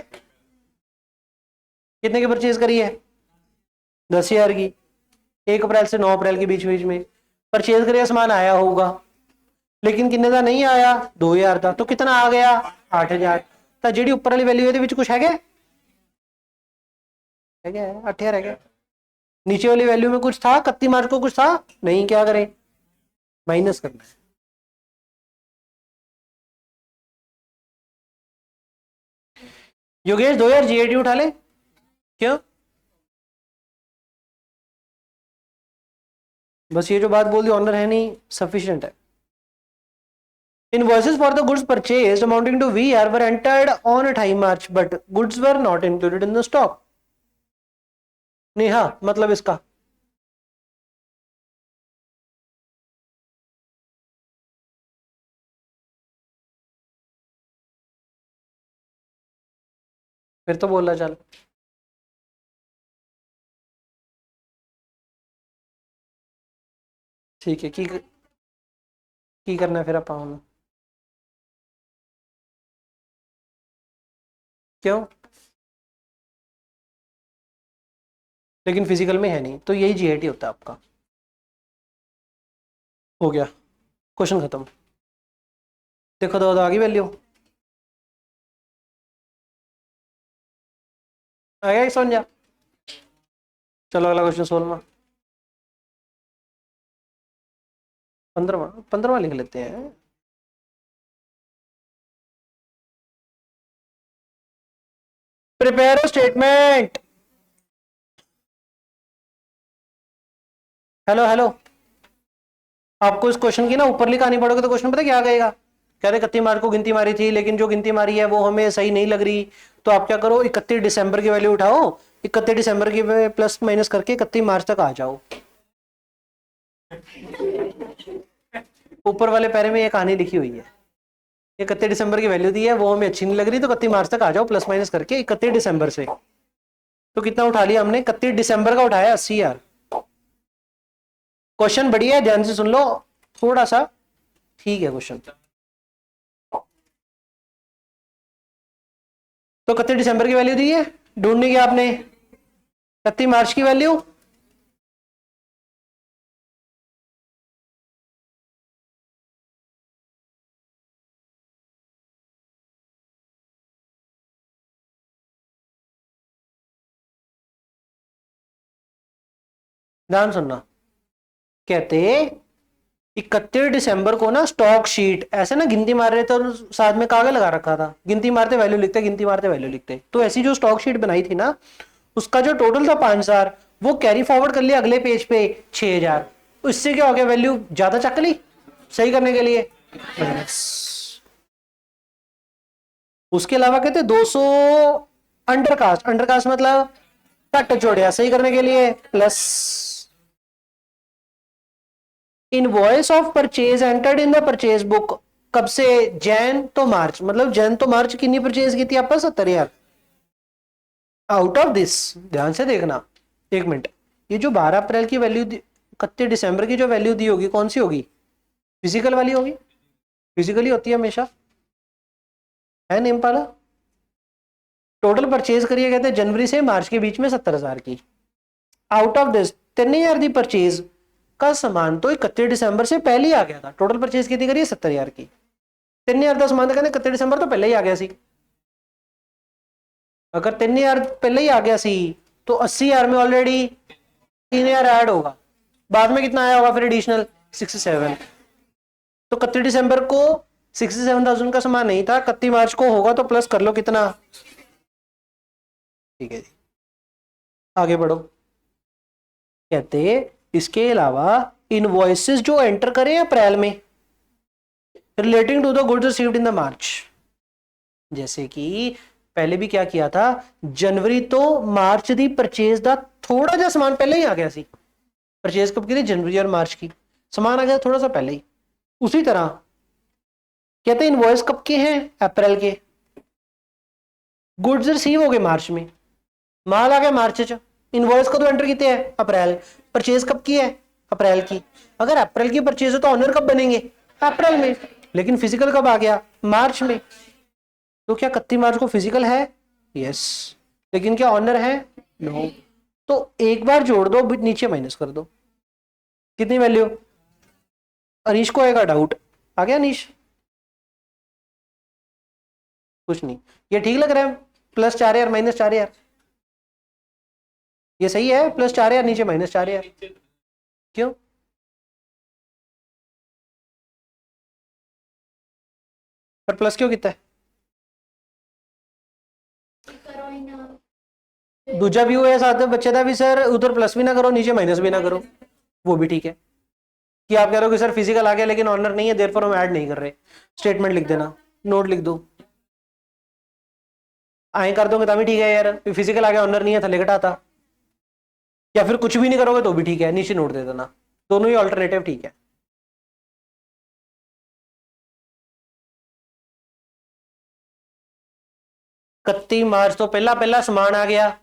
कितने की परचेज करी है? 10,000 की, 1 अप्रैल से 9 अप्रैल के बीच बीच में परचेज करिए, सामान आया होगा, लेकिन किन्ने का नहीं आया, 2,000 का, तो कितना आ गया? 8,000। तो जी उपर वाली वैल्यू ये कुछ है क्या? 8,000 है क्या? नीचे वाली वैल्यू में कुछ था, 31 मार्च को कुछ था नहीं, क्या करें? माइनस करना है। योगेश 2,000 जीएटी उठा ले, क्यों? बस ये जो बात बोल दी ऑनर है नहीं, सफिशिएंट है। Invoices for the goods purchased amounting to VR were entered on 28 March, but goods were not included in the stock. Neha, मतलब इसका फिर तो बोला चल। ठीक है, की करना है फिर आप हम, क्यों? लेकिन फिजिकल में है नहीं, तो यही जीएटी होता है आपका। हो गया, क्वेश्चन खत्म। देखो तो आगे वैल्यू आ गया, समझ जा। चलो अगला क्वेश्चन 16वां, 15वां लिख लेते हैं। Prepare statement. हेलो हेलो, आपको इस क्वेश्चन की ना ऊपर कहानी पढ़ोगे तो क्वेश्चन पता क्या आ गएगा, कह रहे 31 मार्च को गिनती मारी थी, लेकिन जो गिनती मारी है वो हमें सही नहीं लग रही, तो आप क्या करो, 31 दिसंबर की वैल्यू उठाओ, 31 दिसंबर की प्लस माइनस करके 31 मार्च तक आ जाओ। ऊपर वाले पैरे में ये कहानी लिखी हुई है, 31 दिसंबर की वैल्यू दी है, वो हमें अच्छी नहीं लग रही, तो 31 मार्च तक आ जाओ, प्लस माइनस करके 31 दिसंबर से। तो कितना उठा लिया हमने, 31 दिसंबर का उठाया 80,000। क्वेश्चन बढ़िया है, ध्यान से सुन लो, थोड़ा सा ठीक है क्वेश्चन। तो 31 दिसंबर की वैल्यू दी है, ढूंढनी क्या आपने, 31 मार्च की वैल्यू, ध्यान सुनना, कहते 31 दिसंबर को ना स्टॉक शीट ऐसे ना गिनती मार रहे थे और साथ में कागज लगा रखा था, गिनती मारते वैल्यू लिखते, गिनती मारते वैल्यू लिखते, तो ऐसी जो स्टॉक शीट बनाई थी ना, उसका जो टोटल था 5,000, वो कैरी फॉरवर्ड कर लिया अगले पेज पे 6,000, तो इससे क्या हो गया, वैल्यू ज्यादा चक ली सही करने के लिए। उसके अलावा कहते 200 अंडरकास्ट, अंडरकास्ट मतलब कट जोड़िया सही करने के लिए, plus invoice of purchase entered in the purchase book, कब से, जैन तो मार्च, मतलब जैन तो मार्च कितनी परचेज की थी आप, 70,000। आउट ऑफ दिस, ध्यान से देखना, 1 मिनट, ये जो 12 अप्रैल की वैल्यू, 31 दिसंबर की जो वैल्यू दी होगी, कौन सी होगी, फिजिकल वाली होगी, फिजिकली होती है हमेशा, है नेम पाला। टोटल परचेज करिए कहते हैं जनवरी से मार्च के बीच में 70,000 की। आउट ऑफ दिस 3,000 की परचेज का सामान तो 31 दिसंबर से पहले ही आ गया था। टोटल परचेज कितनी करिए 70,000 की। 3,000 का सामान तो कहते 31 दिसंबर तो पहले ही आ गया सी। अगर 3,000 पहले ही आ गया सी तो 80,000 में ऑलरेडी 3,000 ऐड होगा, बाद में कितना आया होगा फिर एडिशनल 67। तो 31 दिसंबर को 67,000 का सामान नहीं था, 31 मार्च को होगा तो प्लस कर लो कितना। ठीक है जी, आगे बढ़ो। कहते इसके अलावा इनवॉइसेस जो एंटर करें अप्रैल में relating to the goods received in the March, जैसे कि पहले भी क्या किया था, जनवरी तो मार्च दी परचेज दा थोड़ा जा सामान पहले ही आ गया सी। परचेज कब की थी, जनवरी और मार्च की, सामान आ गया थोड़ा सा पहले ही। उसी तरह कहते हैं इनवॉइस कब के हैं, अप्रैल के। गुड्स रिसीव हो गए मार्च में, माल आ गया मार्च च, इनवॉइस को तो एंटर कितने हैं अप्रैल, परचेज कब की है अप्रैल की। अगर अप्रैल की परचेज हो तो ऑनर कब बनेंगे, अप्रैल में, लेकिन फिजिकल कब आ गया, मार्च में। तो क्या 31 मार्च को फिजिकल है, यस, लेकिन क्या ऑनर है, नो। तो एक बार जोड़ दो, नीचे माइनस कर दो, कितनी वैल्यू। अनीश को आएगा डाउट, आ गया अनीश, कुछ नहीं, ये ठीक लग रहा है, प्लस 4,000 माइनस 4,000, ये सही है, प्लस 4,000 नीचे माइनस 4,000, क्यों। पर प्लस क्यों कितना है, दूजा व्यू है साथ में बच्चे का भी सर, उधर प्लस भी ना करो नीचे माइनस भी ना करो, वो भी ठीक है। कि आप कह रहे हो कि सर फिजिकल आ गया लेकिन ऑनर नहीं है, देयरफॉर हम ऐड नहीं कर रहे, स्टेटमेंट लिख देना, नोट लिख दो, आए कर दोगे तभी ठीक है यार, फिजिकल आ गया ऑनर नहीं है थले घटाता, या फिर कुछ भी नहीं करोगे तो भी ठीक है, नीचे नोट दे देना, दोनों ही ऑल्टरनेटिव ठीक है। इकतीस मार्च तो पहला पहला समान आ गया,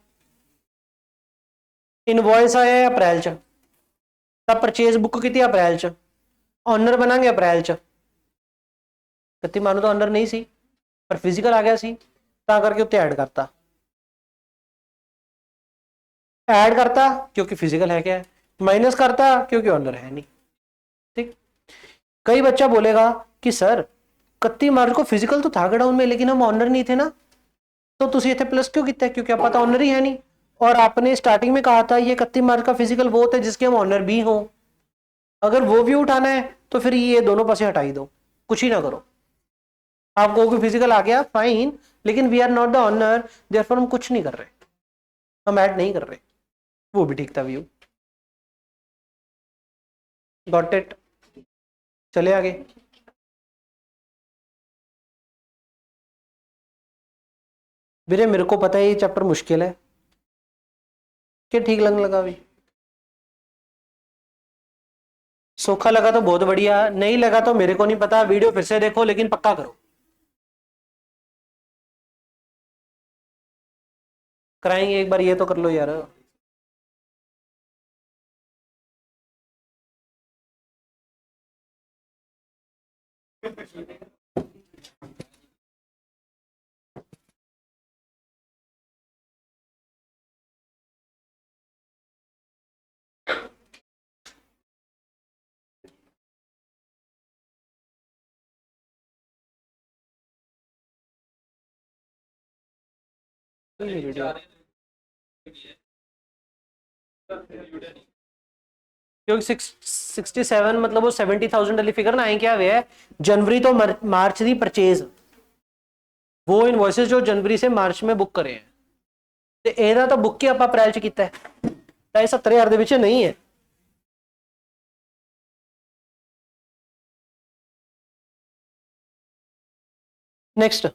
इनवॉइस आया अप्रैल च, तब परचेज बुक की अप्रैल च, ऑनर बनांगे अप्रैल च। 31 मार्च तो ऑनर नहीं सी पर फिजिकल आ गया सी, ता करके उत्ते ऐड करता, ऐड करता क्योंकि फिजिकल है क्या है, माइनस करता क्योंकि ऑनर है नहीं। ठीक, कई बच्चा बोलेगा कि सर 31 मार्च को फिजिकल तो था गडाउन में लेकिन हम ऑनर नहीं थे ना, तो तुसी इथे प्लस क्यों किया, क्योंकि आप पता ऑनर ही है नहीं, और आपने स्टार्टिंग में कहा था ये 31 मार्च का फिजिकल वो होता है जिसके हम ऑनर भी हो। अगर वो भी उठाना है तो फिर ये दोनों पासे हटाई दो, कुछ ही ना करो। आपको कोई फिजिकल आ गया फाइन, लेकिन we are not the owner, therefore हम कुछ नहीं कर रहे, हम ऐड नहीं कर रहे, वो भी ठीक था व्यू। गॉट इट, चले आगे। वीरे मेरे को पता है ये चैप्टर मुश्किल है, क्या ठीक लगने लगा अभी, सोखा लगा तो बहुत बढ़िया, नहीं लगा तो मेरे को नहीं पता, वीडियो फिर से देखो लेकिन पक्का करो, कराएंगे एक बार, ये तो कर लो यार। क्योंकि 67 मतलब वो 70,000 वाली फिगर ना, आए क्या हुआ है, जनवरी तो मार्च दी परचेज, वो इनवॉइसेस जो जनवरी से मार्च में बुक करे हैं, ਤੇ ਇਹਦਾ ਤਾਂ ਬੁੱਕ ਹੀ ਆਪਾਂ ਅਪ੍ਰੈਲ ਚ ਕੀਤਾ ਹੈ, ਤਾਂ ਇਹ 70,000 ਦੇ ਵਿੱਚ ਨਹੀਂ ਹੈ। Next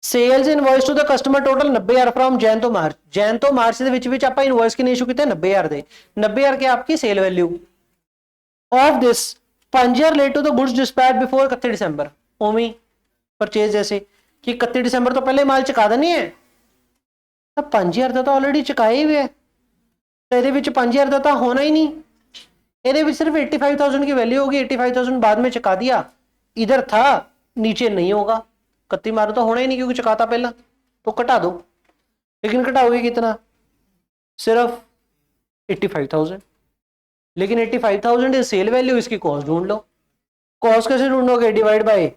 sales invoice to the customer total 90,000 firm Jain ਤੋਂ ਮਾਰਚ, ਜੈਨ ਤੋਂ ਮਾਰਚ ਦੇ ਵਿੱਚ ਆਪਾਂ ਇਨਵॉइस ਕਿੰਨੇ ਇਸ਼ੂ ਕੀਤੇ 90,000 ਦੇ, 90,000 ਕੀ ਆਪਕੀ sale value of this 5,000 relate to the goods dispatch before 31 December, ओमी परचेज जैसे कि 31 दिसंबर तो पहले माल चुका देनी है, तो 5,000 का तो ऑलरेडी चुकाया ही हुआ है, तो ये 5,000 का तो होना ही नहीं, ये सिर्फ 85,000 की वैल्यू होगी, 85,000 बाद में चुका दिया, इधर था नीचे नहीं होगा, 31 मार्च तो होना ही नहीं क्योंकि चुकाता पहला, तो घटा दो, लेकिन घटाओगे कितना, सिर्फ 85,000। लेकिन 85,000 इज सेल वैल्यू, इसकी कॉस्ट ढूंढ लो। कॉस्ट कैसे ढूंढोगे, डिवाइड बाय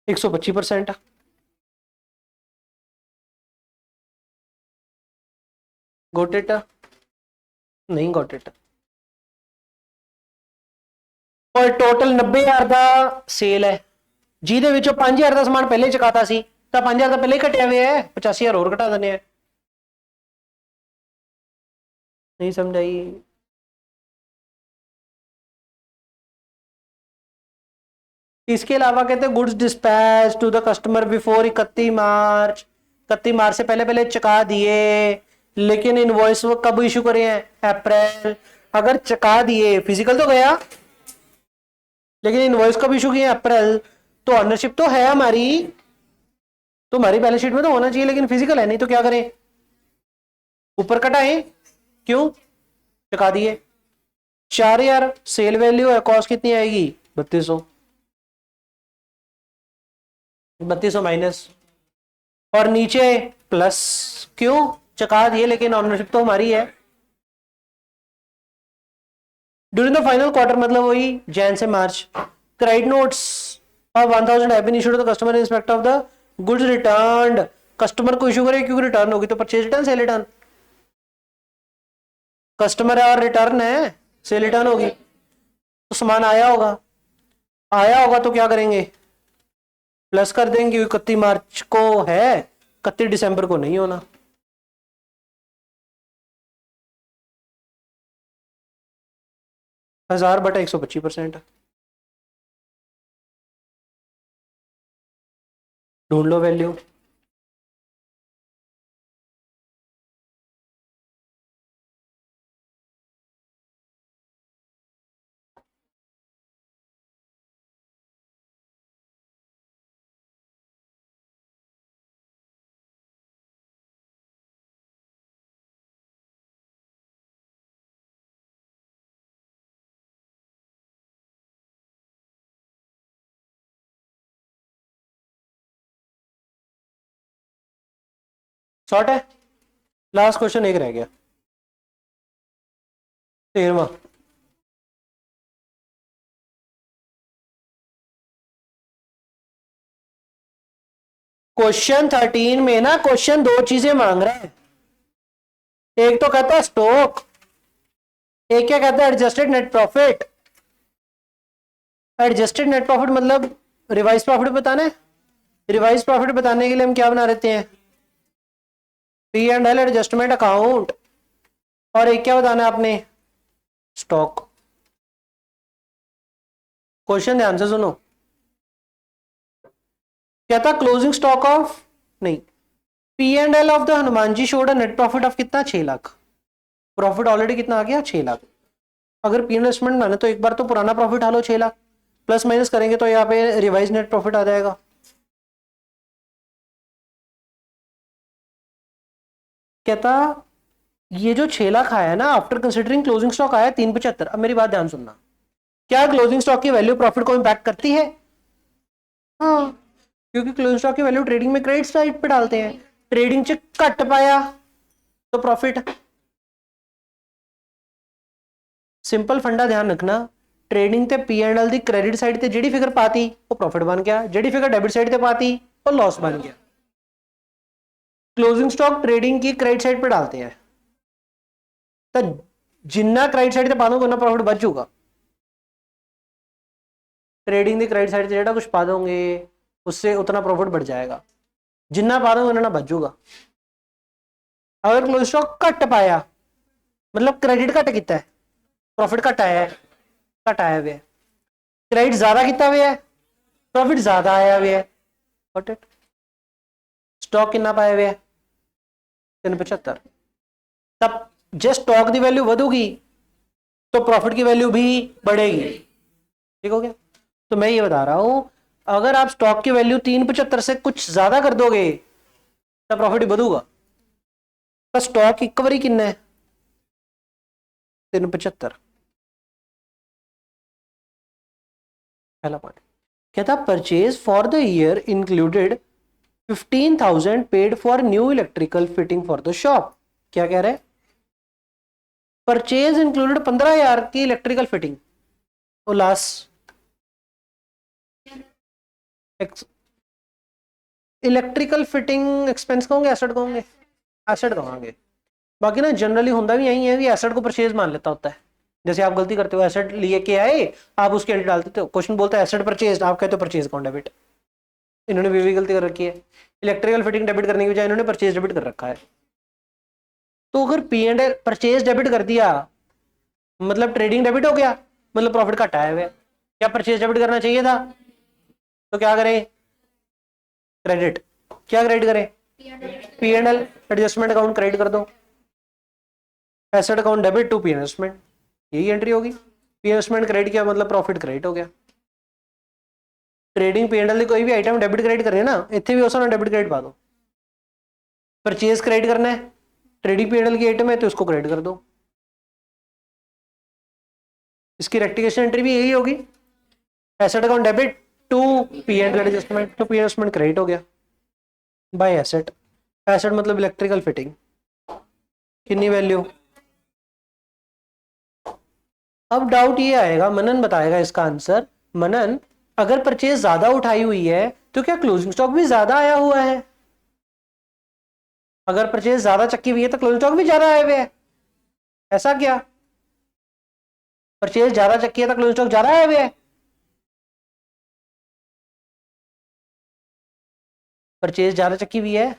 125%। Got it? नहीं गॉट इट। और टोटल 90,000 ਦਾ ਸੇਲ ਹੈ, ਜਿਹਦੇ ਵਿੱਚੋਂ 5,000 ਦਾ ਸਮਾਨ ਪਹਿਲੇ ਚੁਕਾਤਾ ਸੀ, ਤਾਂ 5,000 ਦਾ ਪਹਿਲੇ ਘਟਿਆ ਹੋਇਆ ਹੈ, 85,000 ਹੋਰ ਘਟਾ ਦਿੰਦੇ ਆ। नहीं समझ आई? इसके अलावा कहते हैं goods dispatch to the customer before 31 March. 31 March से पहले पहले चुका दिए, लेकिन इनवॉइस वो कब इशू करे हैं, अप्रैल। अगर चुका दिए, फिजिकल तो गया, लेकिन इनवॉइस कब इशू किए, अप्रैल, तो ऑनरशिप तो है हमारी, तो हमारी बैलेंस शीट में तो होना चाहिए, लेकिन फिजिकल है नहीं, तो क्या करें, ऊपर कटाएं, क्यों, चुका दिए। 4,000 सेल वैल्यू है, कॉस्ट कितनी आएगी, 3200। 3200 माइनस, और नीचे प्लस, क्यों, चुका दिए लेकिन ऑनरशिप तो हमारी है। ड्यूरिंग द फाइनल क्वार्टर मतलब वही जैन से March, credit notes of 1,000 have been issued to the customer in respect of the goods returned. Customer को इशू करे क्योंकि रिटर्न होगी, तो purchase return, sale return. Customer है और रिटर्न है, सेल रिटर्न होगी, तो सामान आया होगा, आया होगा तो क्या करेंगे, प्लस कर देंगे, क्योंकि 31 मार्च को है, 31 दिसंबर को नहीं होना। हजार बटा 125%। ढूंढ लो वैल्यू। शॉर्ट है, लास्ट क्वेश्चन एक रह गया, 13वां। क्वेश्चन 13 में ना क्वेश्चन दो चीजें मांग रहा है, एक तो कहता है स्टॉक, एक क्या कहता है, adjusted net profit. Adjusted net profit मतलब रिवाइज प्रॉफिट बताना है, रिवाइज प्रॉफिट बताने के लिए हम क्या बना देते हैं, P and L adjustment account, और एक क्या बताना है आपने, स्टॉक। क्वेश्चन ध्यान से सुनो, कहता क्लोजिंग स्टॉक ऑफ, नहीं, P and L of the Hanuman ji showed a net profit of कितना, 6 लाख। प्रॉफिट ऑलरेडी कितना आ गया, 6 लाख। अगर पी एंड एल स्टेटमेंट बनाने तो एक बार तो पुराना प्रॉफिट हालो 6 लाख, प्लस माइनस करेंगे तो यहाँ पे रिवाइज नेट प्रॉफिट आ जाएगा। कहता ये जो 6 लाख आया ना, आफ्टर कंसिडरिंग क्लोजिंग स्टॉक आया 375। अब मेरी बात ध्यान सुनना, क्या क्लोजिंग स्टॉक की वैल्यू प्रॉफिट को इंपैक्ट करती है, हाँ, क्योंकि क्लोजिंग स्टॉक की वैल्यू ट्रेडिंग में क्रेडिट साइड पे डालते हैं, ट्रेडिंग च घट पाया तो प्रॉफिट। सिंपल फंडा ध्यान रखना, ट्रेडिंग ते P and L the credit side ते जेडी फिगर पाती वो प्रॉफिट बन गया, जेडी फिगर डेबिट साइड ते पाती वो लॉस बन गया। क्लोजिंग स्टॉक ट्रेडिंग की क्रेडिट साइड पे डालते हैं, तो जिन्ना क्रेडिट साइड ते पा दोगे उतना प्रॉफिट बच जाऊगा। ट्रेडिंग की क्रेडिट साइड से जेड़ा कुछ पा दोगे उससे उतना प्रॉफिट बढ़ जाएगा, जिन्ना पा दोगे उतना बच जाऊगा। अगर क्लोजिंग स्टॉक घट पाया मतलब क्रेडिट घट किया है, प्रॉफिट घट आया है, घट आया हुआ है, क्रेडिट ज्यादा किया हुआ है, प्रॉफिट ज्यादा आया हुआ है। Got it? स्टॉक कितना पाया हुआ है, 375। तब जो स्टॉक की वैल्यू बढ़ेगी तो प्रॉफिट की वैल्यू भी बढ़ेगी, ठीक हो गया? तो मैं ये बता रहा हूं, अगर आप स्टॉक की वैल्यू 375 से कुछ ज्यादा कर दोगे तो प्रॉफिट बढ़ूगा। तो स्टॉक एक बारी कितना है, 375, पहला पॉइंट। क्या था, purchase for the year included 15,000 paid for new electrical fitting for the shop. क्या कह रहे हैं, परचेज इंक्लूडेड 15,000 की इलेक्ट्रिकल फिटिंग। उल्लास, इलेक्ट्रिकल फिटिंग एक्सपेंस कहोगे एसेट कहोगे? एसेट कहोगे। बाकी ना जनरली होता भी यही है कि एसेट को परचेज मान लेता होता है। जैसे आप गलती करते हो, एसेट लिए के आए, आप उसके एंट्री डाल देते हो, क्वेश्चन बोलता है एसेट परचेज, आप कहते हो परचेज अकाउंट डेबिट। इन्होंने भी गलती कर रखी है, इलेक्ट्रिकल फिटिंग डेबिट करने की बजाय इन्होंने परचेज डेबिट कर रखा है। तो अगर P and L purchase debit कर दिया मतलब ट्रेडिंग डेबिट हो गया, मतलब प्रॉफिट घट आया हुआ है। क्या परचेज डेबिट करना चाहिए था? तो क्या करें, क्रेडिट। क्या क्रेडिट करें, P and L adjustment account credit कर दो, asset account debit to P investment, यही एंट्री होगी। पी इन्वेस्टमेंट क्रेडिट किया मतलब प्रॉफिट क्रेडिट हो गया। ट्रेडिंग पी एंड एल कोई भी आइटम डेबिट क्रेडिट करे ना, इतने भी हो डेबिट क्रेडिट पा दो। परचेज क्रेडिट करना है, ट्रेडिंग पी एंड एल की आइटम है तो उसको क्रेडिट कर दो। इसकी रेक्टिफिकेशन एंट्री भी यही होगी, asset account debit to P and L adjustment, to P investment credit हो गया बाय एसेट। एसेट मतलब इलेक्ट्रिकल फिटिंग, कितनी वैल्यू। अब डाउट ये आएगा, मनन बताएगा इसका आंसर। मनन, अगर परचेज ज्यादा उठाई हुई है तो क्या क्लोजिंग स्टॉक भी ज्यादा आया हुआ है? अगर परचेज ज्यादा चक्की हुई है तो क्लोजिंग स्टॉक भी ज्यादा आए हुए है, ऐसा क्या? परचेज ज्यादा चक्की है तो क्लोजिंग स्टॉक ज्यादा आए हुए है? परचेज ज्यादा चक्की हुई है,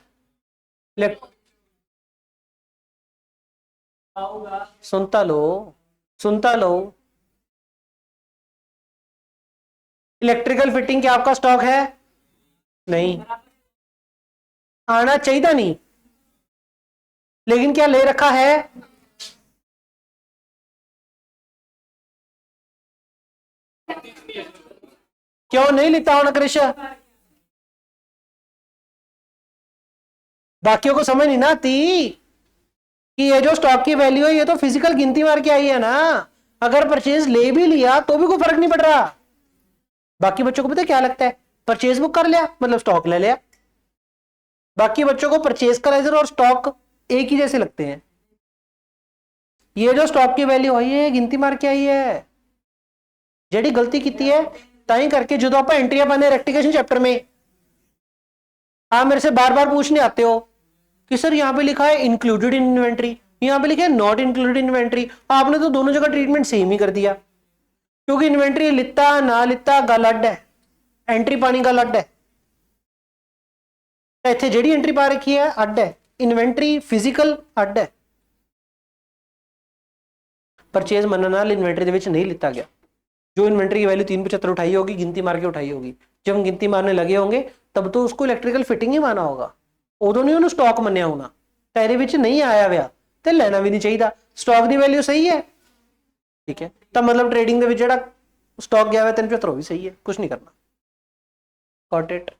सुनता लो, सुनता लो। इलेक्ट्रिकल फिटिंग क्या आपका स्टॉक है? नहीं, आना चाहिए नहीं, लेकिन क्या ले रखा है? क्यों नहीं लेता हूं कृष? बाकियों को समझ नहीं ना आती कि ये जो स्टॉक की वैल्यू है ये तो फिजिकल गिनती मार के आई है ना। अगर परचेज ले भी लिया तो भी कोई फर्क नहीं पड़ रहा। बाकी बच्चों को पता क्या लगता है, परचेज बुक कर लिया मतलब स्टॉक ले लिया। बाकी बच्चों को परचेज का लेजर और स्टॉक एक ही जैसे लगते हैं। ये जो स्टॉक की वैल्यू आई है गिनती मार के आई है। जेडी गलती की है ताई करके जो आप एंट्रियां पाने रेक्टिफिकेशन चैप्टर में, आप मेरे से बार बार पूछने आते हो कि सर यहाँ पे लिखा है इंक्लूडेड इन इन्वेंट्री, यहाँ पे लिखा है नॉट इंक्लूडेड इन इन्वेंट्री। आपने तो दोनों जगह ट्रीटमेंट सेम ही कर दिया, क्योंकि इन्वेंट्री लिता ना लिता गल अड है, एंट्री पानी गल अड है। इतने जेडी एंट्री पा रखी है अड है, इन्वेंट्री फिजिकल अड है। परचेज मनन नाल इन्वेंट्री नहीं लिता गया। जो इन्वेंट्री की वैल्यू 375 उठाई होगी, गिनती मार के उठाई होगी। जब हम गिनती मारने लगे होंगे तब तो उसको इलेक्ट्रिकल फिटिंग ही माना होगा, उदों नहीं उन्होंने स्टॉक मनिया होना। तेरे विच नहीं आया हुआ तो लेना भी नहीं चाहिए। स्टॉक की वैल्यू सही है, ठीक है, तब मतलब ट्रेडिंग के जो स्टॉक गया हुआ 375 भी सही है, कुछ नहीं करना। Got it.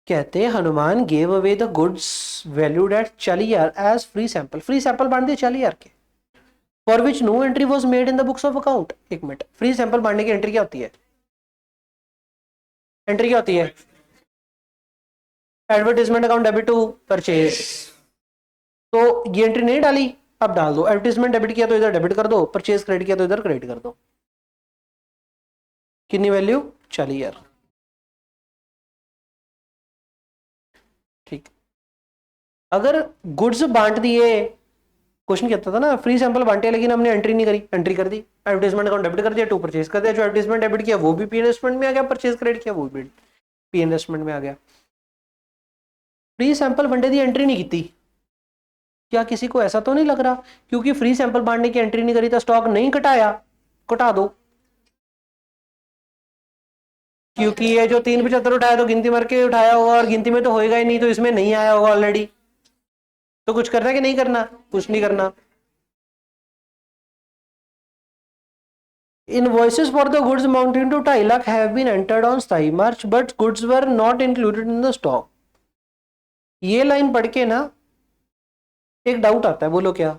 कहते हैं Hanuman gave away the goods valued at 40,000 as free sample. Free sample बांट दिए 40,000 के, for which no entry was made in the books of account. एक मिनट, फ्री सैंपल बांटने की एंट्री क्या होती है? एंट्री क्या होती है? Advertisement account debit to purchase. तो ये एंट्री नहीं डाली, अब डाल दो। एडवर्टीजमेंट डेबिट किया तो इधर डेबिट कर दो, परचेज क्रेडिट किया तो इधर क्रेडिट कर दो। कितनी वैल्यू? 40,000। ठीक, अगर गुड्स बांट दिए, क्वेश्चन कहता था ना फ्री सैंपल बांटे लेकिन हमने एंट्री नहीं करी, एंट्री कर दी, एडवर्टाइजमेंट अकाउंट डेबिट कर दिया, टू परचेज कर दिया। जो एडवर्टाइजमेंट डेबिट किया वो भी पी इन्वेस्टमेंट में आ गया, परचेज क्रेडिट किया वो भी पी इन्वेस्टमेंट में आ गया। फ्री सैंपल वनडे की एंट्री नहीं की। क्या किसी को ऐसा तो नहीं लग रहा क्योंकि फ्री सैंपल बांटने की एंट्री नहीं करी तो स्टॉक नहीं घटाया? घटा दो, क्योंकि ये जो 375 उठाया तो गिनती मार के उठाया होगा और गिनती में तो होएगा ही नहीं, तो इसमें नहीं आया होगा ऑलरेडी। तो कुछ करना है कि नहीं करना? कुछ नहीं करना। Invoices for the goods amounting to 2.5 lakh have been entered on 27 March, but goods were not included in the stock. ये लाइन पढ़ के ना एक डाउट आता है, बोलो क्या?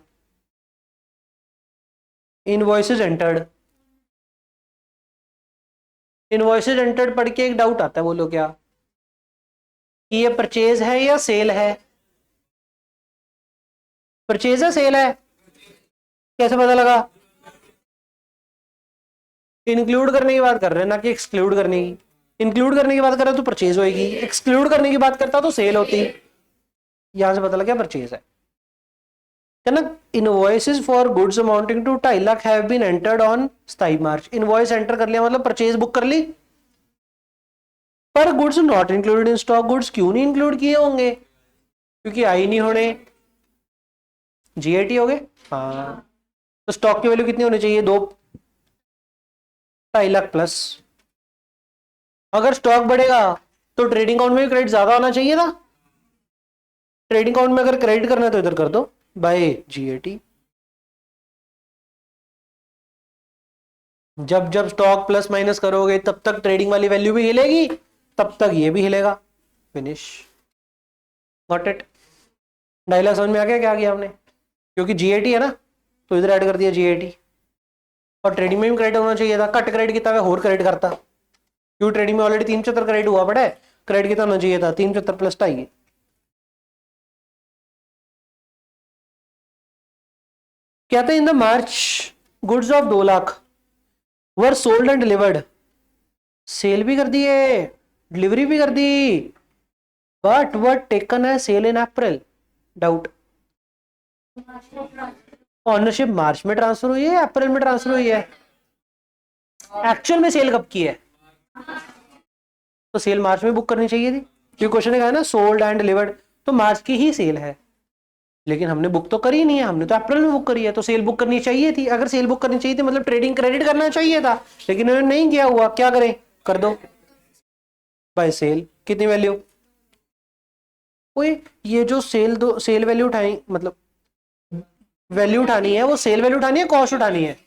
Invoices entered, इनवॉइसेज एंटर्ड पढ़ के एक डाउट आता है, बोलो क्या, कि ये परचेज है या सेल है? परचेज है सेल है? कैसे पता लगा? इंक्लूड करने की बात कर रहे हैं ना कि एक्सक्लूड करने की। इंक्लूड करने की बात कर रहे हो तो परचेज होगी, एक्सक्लूड करने की बात करता तो सेल होती। यहां से पता लगा परचेज है ना। Invoices for goods amounting to 2.5 lakh have been entered on 27 March. Invoice enter कर लिया मतलब परचेज बुक कर ली, पर goods not included in stock. Goods क्यों नहीं इंक्लूड किए होंगे? क्योंकि आई नहीं होने, जीएटी हो गए। हाँ, तो स्टॉक की वैल्यू कितनी होनी चाहिए? 2.5 लाख प्लस। अगर स्टॉक बढ़ेगा तो ट्रेडिंग अकाउंट में भी क्रेडिट ज्यादा होना चाहिए था। ट्रेडिंग अकाउंट में अगर क्रेडिट करना है तो इधर कर दो बाय जीएटी। जब जब स्टॉक प्लस माइनस करोगे तब तक ट्रेडिंग वाली वैल्यू भी हिलेगी, तब तक ये भी हिलेगा। फिनिश। Got it? डायलॉग समझ में आ गया क्या किया हमने? क्योंकि जीएटी है ना, तो इधर ऐड कर दिया जीएटी। और ट्रेडिंग में भी क्रेडिट होना चाहिए था, कट क्रेडिट कितना और क्रेडिट करता, क्यों ट्रेडिंग में ऑलरेडी 375 क्रेडिट हुआ पड़ा है, क्रेडिट कितना होना चाहिए था? 375 प्लस 2.5। कहते हैं in the March goods of 2 lakh were sold and delivered. Sale भी कर दिए, डिलीवरी भी कर दी, बट वर टेकन है sale in April. Doubt. Ownership March में ट्रांसफर हुई है, अप्रैल में ट्रांसफर हुई है? एक्चुअल में सेल कब की है? तो सेल मार्च में बुक करनी चाहिए थी, क्योंकि क्वेश्चन ने कहा ना सोल्ड एंड डिलीवर्ड, तो मार्च की ही सेल है। लेकिन हमने बुक तो करी नहीं है, हमने तो अप्रैल में बुक करी है, तो सेल बुक करनी चाहिए थी। अगर सेल बुक करनी चाहिए थी मतलब ट्रेडिंग क्रेडिट करना चाहिए था, लेकिन उन्होंने नहीं किया हुआ। क्या करें? कर दो बाय सेल। कितनी वैल्यू? ओए, ये जो सेल दो, सेल वैल्यू उठाई मतलब वैल्यू उठानी है, वो सेल वैल्यू उठानी है, कॉस्ट उठानी है?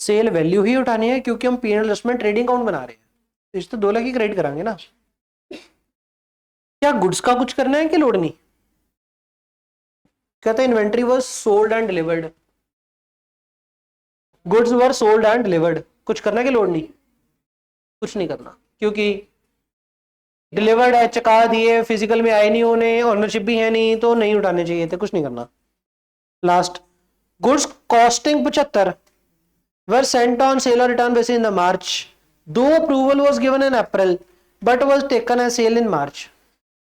सेल वैल्यू ही उठानी है, क्योंकि हम पीएनएल एडजस्टमेंट ट्रेडिंग अकाउंट बना रहे हैं। इस तो 2 लाख ही क्रेडिट करांगे ना। क्या गुड्स का कुछ करना है कि लोड नहीं? कहते हैं inventory was sold and delivered. Goods were sold and delivered, कुछ करना है कि लोड नहीं? कुछ नहीं करना, क्योंकि डिलीवर्ड है, चका दिए, फिजिकल में आए नहीं होने, ओनरशिप भी है नहीं, तो नहीं उठाने चाहिए थे, कुछ नहीं करना। Last, goods costing 75 were sent on sale or return basis in the March, though approval was given in April but was taken as sale in March।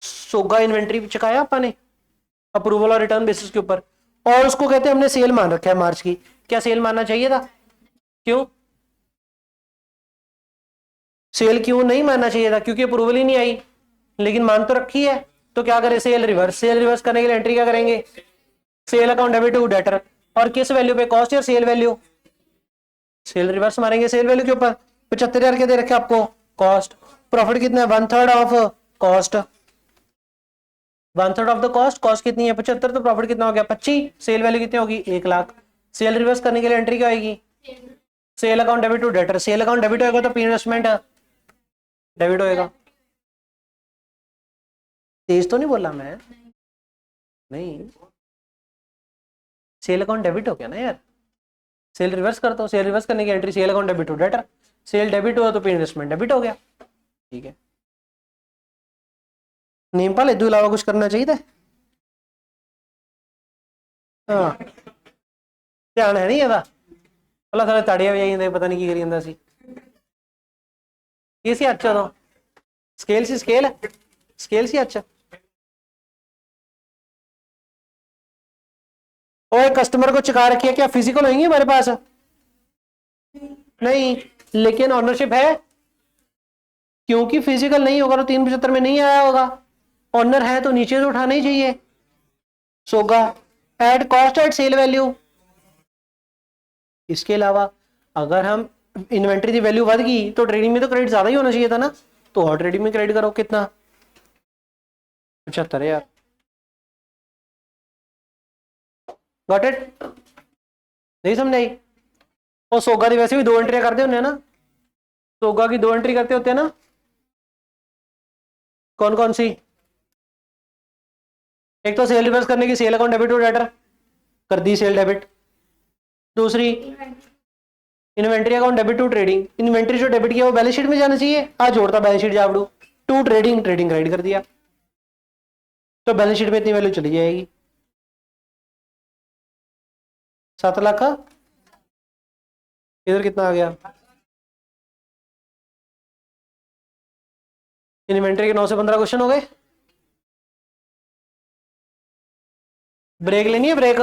सोगा इन्वेंट्री चकाया अपने अप्रूवल और रिटर्न बेसिस के ऊपर, और उसको कहते हैं हमने सेल मान रखा है मार्च की। क्या सेल मानना चाहिए था? क्यों सेल क्यों नहीं मानना चाहिए था? क्योंकि अप्रूवल ही नहीं आई, लेकिन मान तो रखी है। तो क्या करें? Cell reverse. सेल रिवर्स करने के लिए एंट्री क्या करेंगे? Sale account debit to debtor, और किस वैल्यू पे? कॉस्ट या सेल वैल्यू? सेल रिवर्स मारेंगे सेल वैल्यू के ऊपर। 75,000 के दे रखे आपको कॉस्ट, प्रॉफिट कितना है? 1/3 of cost, 1/3 of the cost. Cost कितनी है? 75, तो प्रॉफिट कितना हो गया? 25। सेल वैल्यू कितनी होगी? 1 लाख। सेल रिवर्स करने के लिए एंट्री क्या आएगी? Sale account debit to debtor. Sale account debit होगा तो इन्वेस्टमेंट डेबिट होएगा। तेज तो नहीं बोला मैं? नहीं, सेल अकाउंट डेबिट हो गया ना यार। सेल रिवर्स करता हूँ, सेल रिवर्स करने की entry sale account debit to debtor. Sale debit हुआ तो इन्वेस्टमेंट डेबिट हो गया। ठीक है, नेमपाल इदू अलावा कुछ करना चाहिए था? हाँ, ध्यान है नहीं ਇਹਦਾ ਪਹਿਲਾਂ ਸਾਰੇ ਤਾੜੀਆਂ ਵਜਾਈ ਜਾਂਦੇ, ਪਤਾ ਨਹੀਂ ਕੀ ਕਰੀ ਜਾਂਦਾ ਸੀ। ਕੀ ਸੀ ਅੱਛਾ ਤੋਂ स्केल सी स्केल स्केल सी अच्छा। और कस्टमर को चुका रखी है, क्या फिजिकल होंगी हमारे पास? नहीं, लेकिन ऑनरशिप है, क्योंकि फिजिकल नहीं होगा तो 375 में नहीं आया होगा। ऑनर है तो नीचे से उठाना ही चाहिए। सोगा add cost at sale value. इसके अलावा अगर हम इन्वेंट्री की वैल्यू बढ़ गई तो ट्रेडिंग में तो क्रेडिट ज्यादा ही होना चाहिए था ना, तो और ट्रेडिंग में क्रेडिट करो कितना? 75,000। Got it? नहीं समझाई? और सोगा की वैसे भी 2 एंट्रियां करते होंगे ना, सोगा की 2 एंट्री करते होते हैं ना। कौन कौन सी? एक तो सेल रिवर्स करने की, sale account debit to debtor कर दी, सेल डेबिट। दूसरी inventory account debit to trading, inventory जो डेबिट किया वो बैलेंस शीट में जाना चाहिए, आज जोड़ता बैलेंस शीट जावड़ू, टू ट्रेडिंग, ट्रेडिंग क्रेडिट कर दिया, तो बैलेंस शीट में इतनी वैल्यू चली जाएगी 7 लाख का। इधर कितना आ गया, इन्वेंट्री के 9 से 15 क्वेश्चन हो गए। ब्रेक लेनी है, ब्रेक।